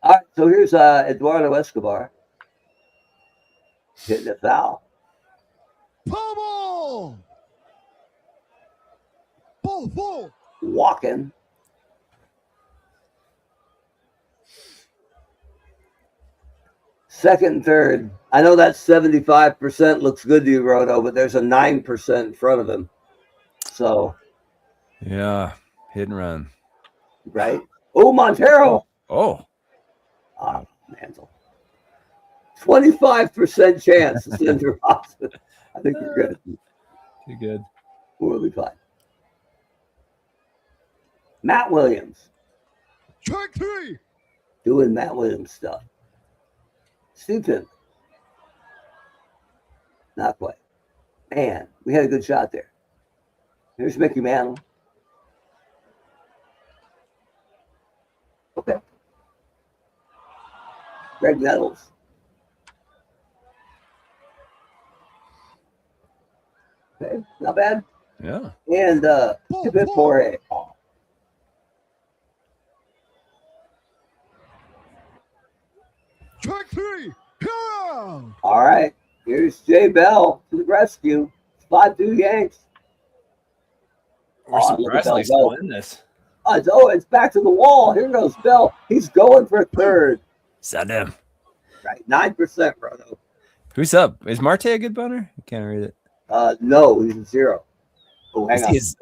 All right, so here's Eduardo Escobar hitting a foul. Walking. Second and third. I know that 75% looks good to you, Roto, but there's a 9% in front of him. So. Yeah, hit and run. Right? Oh, Montero. Oh. Mantle. 25% chance to send your option. I think you're good. Too good. We'll be fine. Matt Williams. Track 3. Doing Matt Williams stuff. Stephen. Not quite. Man, we had a good shot there. Here's Mickey Mantle. Okay. Greg Nettles. Okay, not bad. Yeah. And Tibet Boré. Track 3. Yeah. All right. Here's Jay Bell to the rescue. 5-2 Yanks. We're surprisingly still in this. It's back to the wall. Here goes Bell. He's going for third. Send him. Right. 9%, Roto. Who's up? Is Marte a good bunter? I can't read it. No, he's a 0. Oh, hang on. Is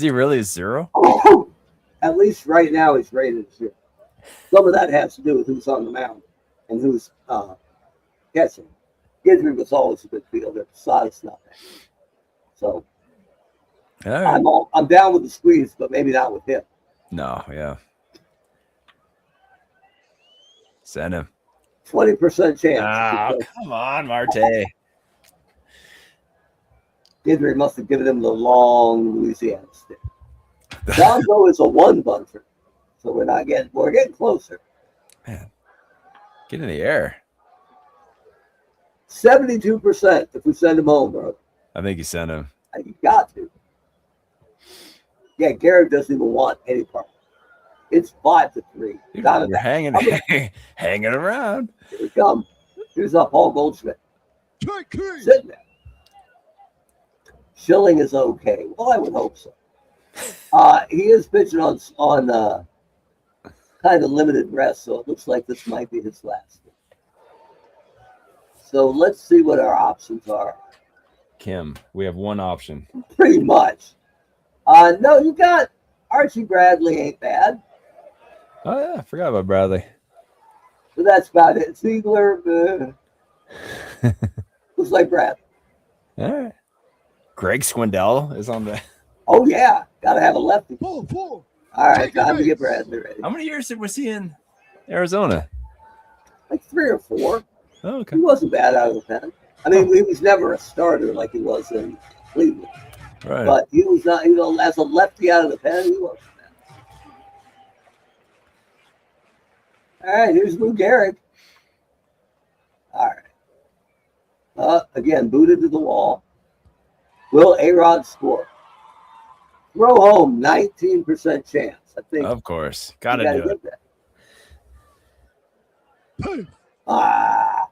he really a 0? At least right now he's rated 0. Some of that has to do with who's on the mound and who's catching. Guidry was always a good fielder. Posada's not that. So right. I'm down with the squeeze, but maybe not with him. No, yeah. Send him. 20% chance. Oh, come on, Marte. Guidry must have given him the long Louisiana stick. Gonzo is a 1 bunter. So we're getting closer. Man, get in the air. 72% if we send him home, bro. I think you sent him. You got to. Yeah, Garrett doesn't even want any part. It's 5-3. Dude, you're hanging around. Here we come. Here's Paul Goldschmidt. Sitting there. Schilling is okay. Well, I would hope so. He is pitching on kind of limited rest, so it looks like this might be his last. So let's see what our options are. Kim, we have one option. Pretty much. No, you got Archie Bradley, ain't bad. Oh, yeah, I forgot about Bradley. So that's about it. Ziegler, looks like Bradley. All right. Greg Swindell is on the Oh, yeah. Got to have a lefty. Ball four. All right, Take a time to get base. Bradley ready. How many years was he in Arizona? Like 3 or 4. Oh, okay. He wasn't bad out of the pen. I mean, he was never a starter like he was in Cleveland. Right. But he was not, as a lefty out of the pen, he wasn't bad. All right, here's Lou Gehrig. All right. Again, booted to the wall. Will A-Rod score? Throw home, 19% chance. I think Of course. you Got to gotta do it. get that. Hey. Ah,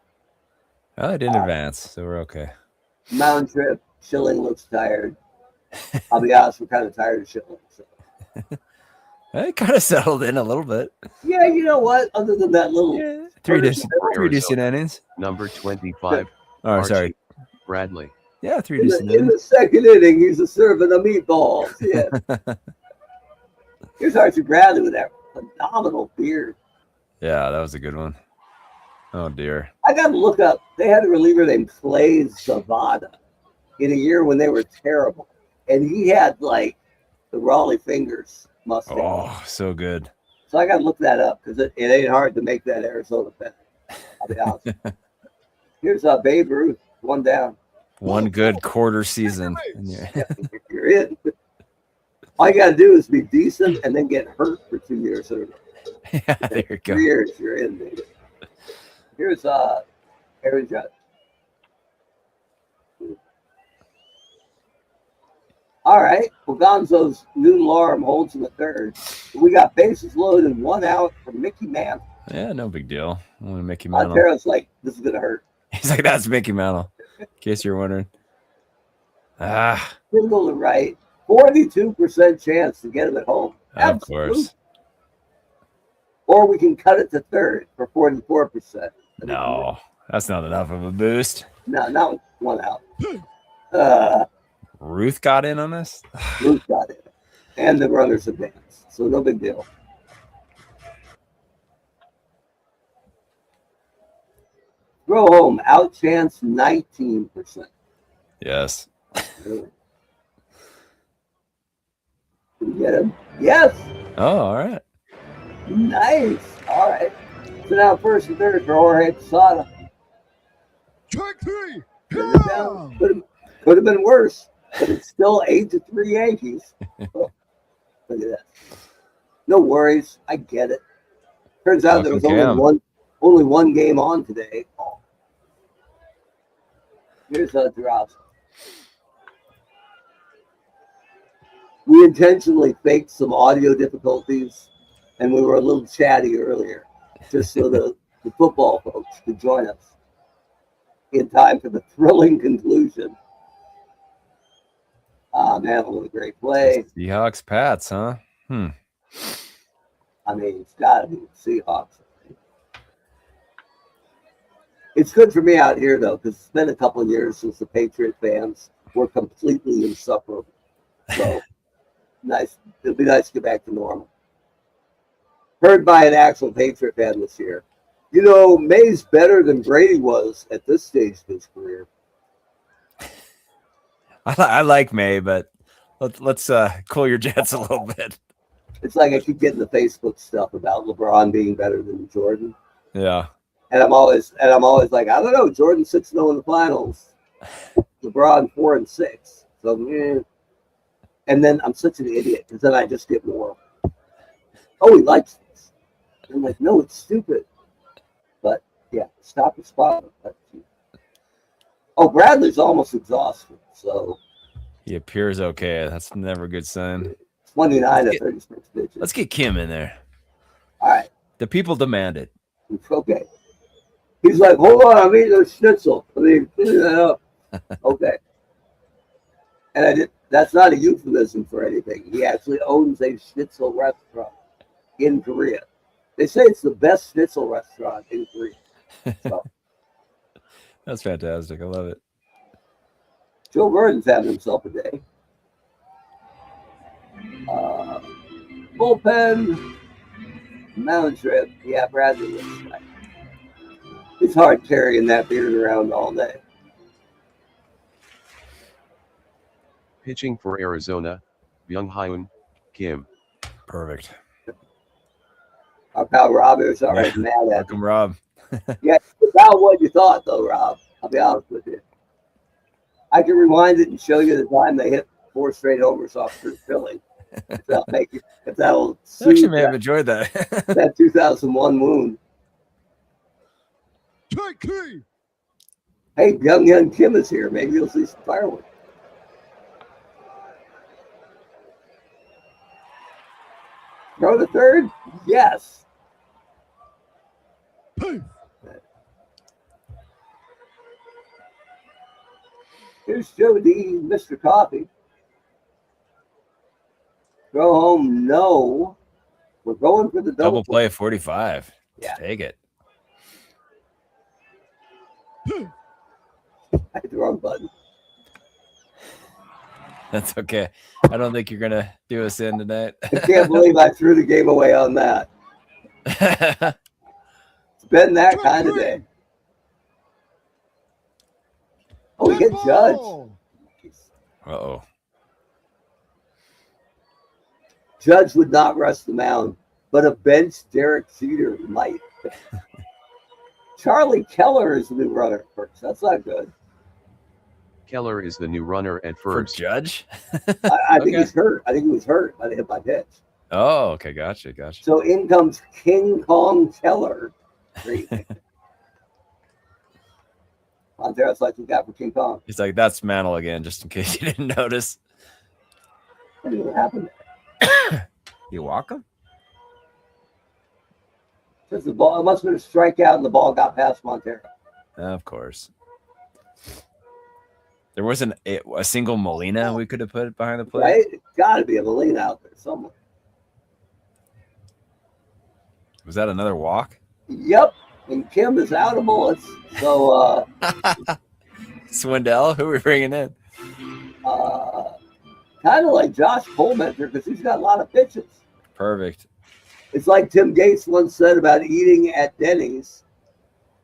Well, I didn't advance, so we're okay. mound trip. Schilling looks tired. I'll be honest, we're kind of tired of Schilling. So. It kind of settled in a little bit. Yeah, you know what? Other than that little Three first decent innings. Number 25, Oh, Archie sorry. Bradley. Yeah, three in decent the innings. second inning, he's a serving of meatballs. Yeah. Here's Archie Bradley with that phenomenal beard. Yeah, that was a good one. Oh, dear. I got to look up. They had a reliever named Clay Zavada in a year when they were terrible. And he had like the Raleigh Fingers mustache. Oh, so good. So I got to look that up because it ain't hard to make that Arizona pen. I'll be honest. Here's Babe Ruth, one down. One good quarter season. You're in. All you got to do is be decent and then get hurt for 2 years. Yeah, there you go. 3 years, you're in, baby. Here's Aaron Judge. All right. Well, Gonzo's new alarm holds in the third. We got bases loaded, 1 out for Mickey Mantle. Yeah, no big deal. I want to Mickey Mantle. Montero's like, this is going to hurt. He's like, that's Mickey Mantle, in case you're wondering. Single to right. 42% chance to get him at home. Of course. Or we can cut it to third for 44%. No, that's not enough of a boost. No, not 1 out. Ruth got in on this? Ruth got it. And the runners advanced. So no big deal. Throw home. Out chance 19%. Yes. Really? Can we get him? Yes. Oh, all right. Nice. All right. So now first and third for Jorge Posada. Track 3. Could have been worse, but it's still 8-3 Yankees. Oh, look at that. No worries. I get it. Turns out there was only one game on today. Oh. Here's Drops. We intentionally faked some audio difficulties, and we were a little chatty earlier, just so the football folks could join us in time for the thrilling conclusion. Man, what a great play. Seahawks Pats, huh? I mean, it's got to be the Seahawks. It's good for me out here, though, because it's been a couple of years since the Patriot fans were completely insufferable. So, nice. It'll be nice to get back to normal. Heard by an actual Patriot fan this year. You know, May's better than Brady was at this stage of his career. I like May, but let's cool your jets a little bit. It's like I keep getting the Facebook stuff about LeBron being better than Jordan. Yeah. And I'm always like, I don't know. Jordan 6-0 in the finals. LeBron 4-6. So, and then I'm such an idiot because then I just get more. Oh, he likes this. And I'm like, no, it's stupid. But yeah, stop the spot. Oh, Bradley's almost exhausted. So he appears okay. That's never a good sign. 29 to 36 pitches. Let's get Kim in there. All right. The people demand it. Okay. He's like, hold on, I'm eating a schnitzel. I mean, clean that up. Okay. And that's not a euphemism for anything. He actually owns a schnitzel restaurant in Korea. They say it's the best schnitzel restaurant in Korea. So. That's fantastic. I love it. Joe Burden's having himself a day. Bullpen, mound trip. Yeah, Bradley looks like. It's hard carrying that beard around all day. Pitching for Arizona, Byung Hyun Kim. Perfect. Our pal Rob is already mad at me. Welcome, Rob. Yeah, it's about what you thought, though, Rob. I'll be honest with you. I can rewind it and show you the time they hit 4 straight homers off Philly. If that'll I actually soothe may have enjoyed that. that 2001 wound. Strike 3. Hey, young Kim is here. Maybe you'll see some fireworks. Throw to third? Yes. Here's Joe D, Mr. Coffee. Throw home, no. We're going for the Double play 45. Yeah. Take it. I hit the wrong button. That's okay. I don't think you're going to do us in tonight. I can't believe I threw the game away on that. It's been that kind of day. Oh, we get Judge. Uh-oh. Judge would not rush the mound, but a bench Derek Jeter might. Charlie Keller is the new runner at first. That's not good. Keller is the new runner at For first. Judge? I think Okay. he's hurt. I think he was hurt by the hit by pitch. Oh, okay. Gotcha. So in comes King Kong Keller. Great. Montero's like we got for King Kong. He's like, that's Mantle again, just in case you didn't notice. What happened? You walk him? Because the ball, it must have been a strikeout and the ball got past Montero. Of course. There wasn't a single Molina we could have put behind the plate. Right? It's got to be a Molina out there somewhere. Was that another walk? Yep. And Kim is out of bullets. So, Swindell, who are we bringing in? kind of like Josh Pullmentor because he's got a lot of pitches. Perfect. It's like Tim Gates once said about eating at Denny's.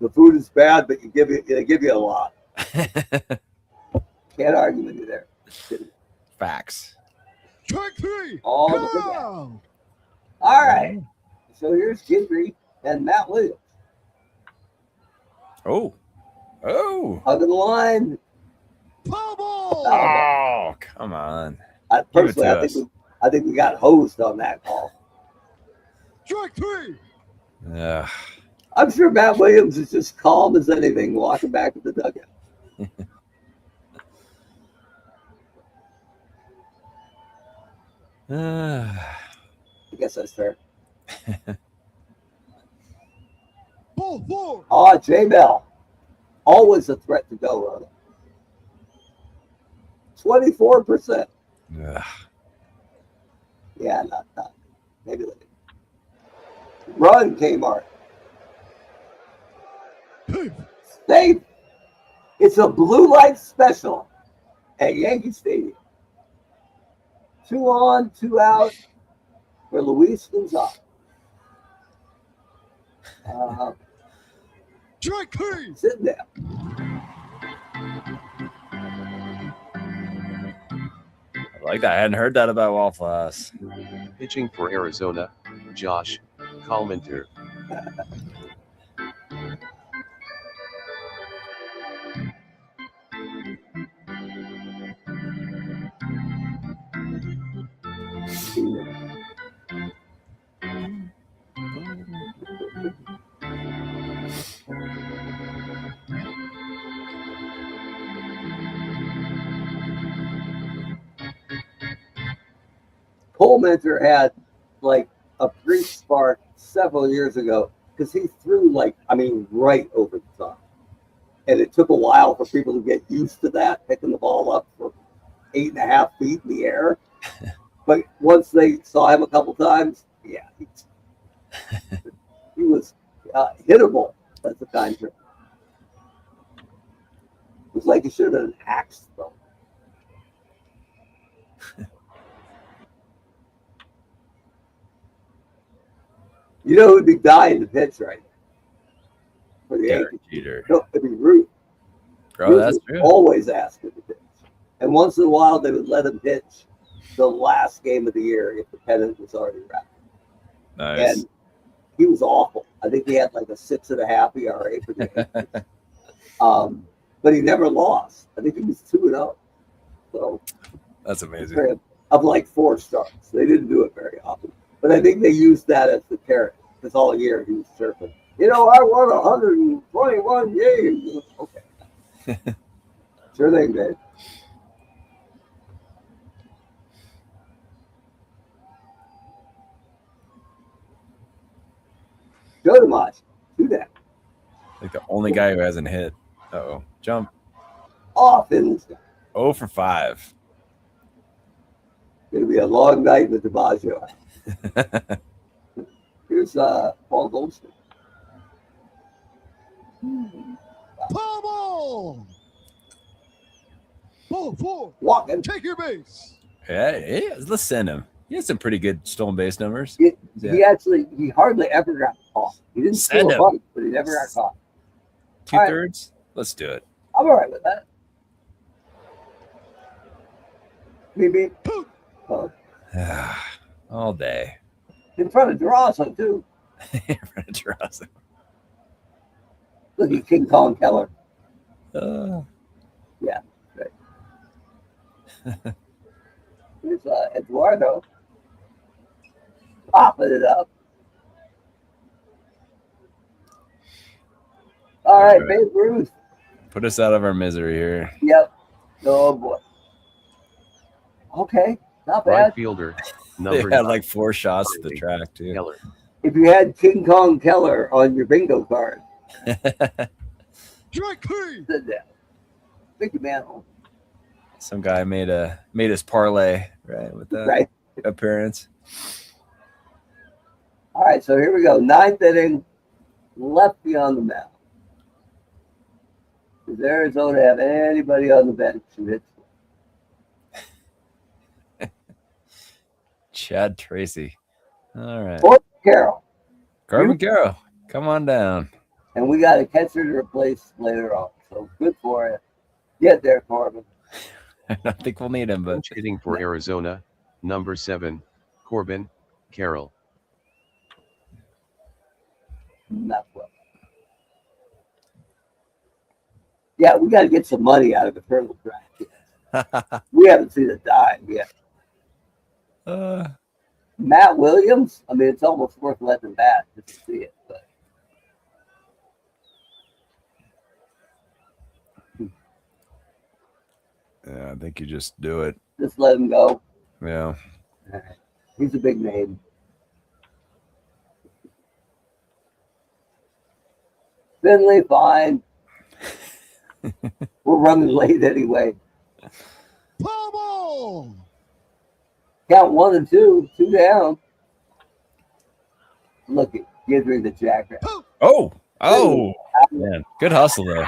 The food is bad, but they give you a lot. Can't argue with you there. Facts. Strike 3. All the way down. All right. So here's Gendry and Matt Williams. Oh. Hug of the line. Foul ball. Oh, come on. Personally, I think we got hosed on that call. Strike 3. Ugh. I'm sure Matt Williams is just calm as anything walking back to the dugout. I guess that's fair. Ball 4. Oh, J-Bell. Always a threat to go on it. 24%. Ugh. Yeah, not. Maybe later. Run, Kmart. Safe. It's a blue light special at Yankee Stadium. 2 on, 2 out for Luis Gonzalez. Strike 3. Sitting there. I like that. I hadn't heard that about Waffle House. Pitching for Arizona, Josh Kalmenter. Pullmentor had like a brief spark several years ago because he threw right over the top. And it took a while for people to get used to that, picking the ball up for 8.5 feet in the air. But once they saw him a couple times, yeah, he was hittable. That's the kind of. It was like he should have been an axe throw. You know who'd be dying to pitch right for the Derek Yankees? Jeter. No, it'd be Root. Oh, that's true. Always asking to pitch. And once in a while, they would let him pitch the last game of the year if the pennant was already wrapped. Nice. And he was awful. I think he had like a 6.5 ERA for the Yankees. But he never lost. I think he was 2-0. So That's amazing. of like 4 starts. They didn't do it very often. But I think they used that as the carrot because all year he was surfing. You know, I won 121 games. Okay. Sure thing, man. Go to Maj. Do that. Like the only guy who hasn't hit. Uh-oh. Jump. Off in. 0 for 5. Going to be a long night with DiMaggio. Here's Paul Goldschmidt. Pummel! Ball 4. Walking. Take your base. Hey, let's send him. He has some pretty good stolen base numbers. He hardly ever got caught. He didn't steal a bunch, but he never got caught. 2/3? Let's do it. I'm all right with that. Maybe. All day. In front of Durazo, too. In front of Durazo. Look at King Kong Keller. Yeah, right. Here's Eduardo. Popping it up. All right, Babe Ruth. Put us out of our misery here. Yep. Oh, boy. Okay, not bad. Right fielder. They had like 4 shots at the track, too. Keller. If you had King Kong Keller on your bingo card. Strike 3. Thank you, man. Some guy made his parlay, right, with that appearance. All right, so here we go. 9th inning, left beyond the mound. Does Arizona have anybody on the bench who hits? Chad Tracy. All right. Or Carroll. Corbin Carroll, come on down. And we got a catcher to replace later on. So good for you. Get there, Corbin. I don't think we'll need him, but hitting for Arizona, number 7, Corbin Carroll. Not well. Yeah, we got to get some money out of the Colonel draft. We haven't seen a dime yet. Matt Williams, I mean, it's almost worth letting him bat just to see it. But yeah, I think you just do it. Just let him go. Yeah. He's a big name. Finley, fine. We're running late anyway. Pummel! Count 1 and 2, 2 down. Look at Gidry the Jacker. Oh, man, good hustle though.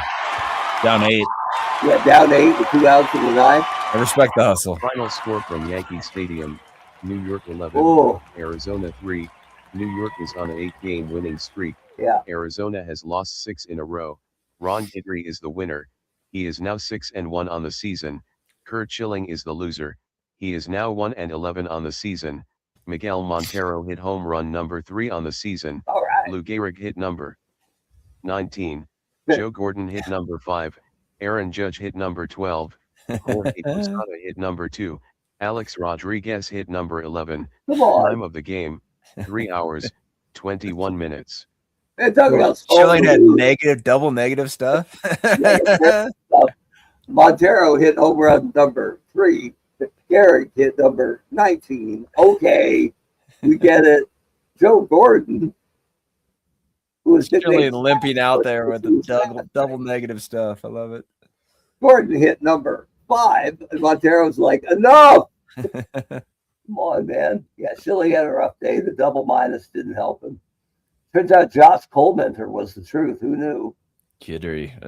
Down 8. Yeah, down 8 with 2 outs in the 9th. I respect the hustle. Final score from Yankee Stadium: New York 11, Oh, Arizona 3. New York is on an 8-game winning streak. yeah. Arizona has lost 6 in a row. Ron Guidry is the winner. He is now 6-1 on the season. Kurt Schilling is the loser. He is now 1-11 on the season. Miguel Montero hit home run number 3 on the season. All right. Lou Gehrig hit number 19. Joe Gordon hit number 5. Aaron Judge hit number 12. Jorge Posada hit number 2. Alex Rodriguez hit number 11. Come on. Time of the game, 3 hours, 21 minutes. Man, talk about Schilling had double negative stuff. Montero hit home run number 3. Gehrig hit number 19. Okay, we get it. Joe Gordon, who was Schilling limping out there with the double negative stuff. I love it. Gordon hit number 5, and Montero's like, enough. Come on, man. Yeah, Schilling had a rough day. The double minus didn't help him. Turns out Josh Colementer was the truth. Who knew? Guidry.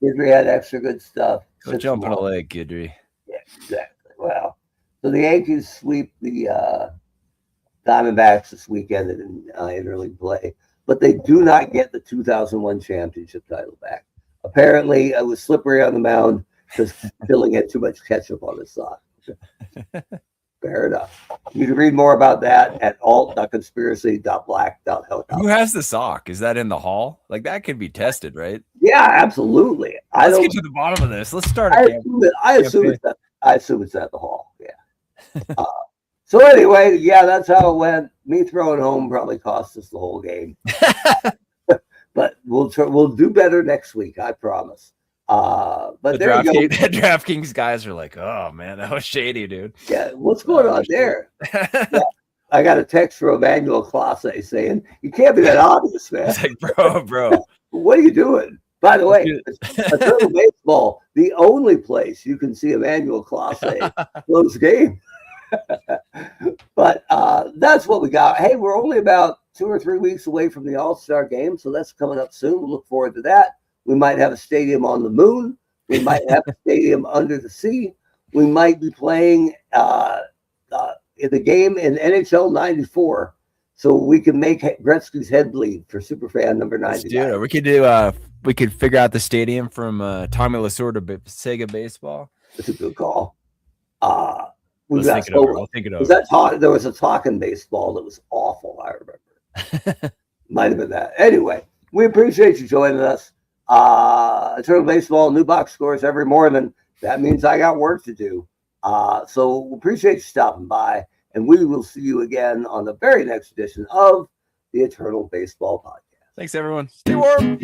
Guidry had extra good stuff. Go jump in a lake, Guidry. Yeah, exactly. Well, so the Yankees sweep the Diamondbacks this weekend in interleague play, but they do not get the 2001 championship title back. Apparently, it was slippery on the mound because Schilling had too much ketchup on his side. Fair enough. You can read more about that at alt.conspiracy.black.health. Who has the sock? Is that in the hall? Like that could be tested, right? Yeah, absolutely. Let's get to the bottom of this. Let's start a I assume it's at the hall. Yeah. So anyway, yeah, that's how it went. Me throwing home probably cost us the whole game. But we'll do better next week, I promise. But the there you go. The DraftKings guys are like, oh man, that was shady, dude. Yeah, what's going on there? Yeah, I got a text from Emmanuel Classe saying, you can't be that obvious, man. It's like, bro. What are you doing? By the way, Eternal Baseball, the only place you can see Emmanuel Classe close game. But that's what we got. Hey, we're only about 2 or 3 weeks away from the All-Star game, so that's coming up soon. We'll look forward to that. We might have a stadium on the moon. We might have a stadium under the sea. We might be playing in the game in NHL 94, so we can make Gretzky's head bleed for Superfan number 99. We could we could figure out the stadium from Tommy Lasorda to Sega Baseball. That's a good call. We'll think it over. There was a talking baseball that was awful, I remember. Might have been that. Anyway, we appreciate you joining us. Eternal Baseball, new box scores every morning. That means I got work to do. So we appreciate you stopping by, and we will see you again on the very next edition of the Eternal Baseball Podcast. Thanks, everyone. Stay warm.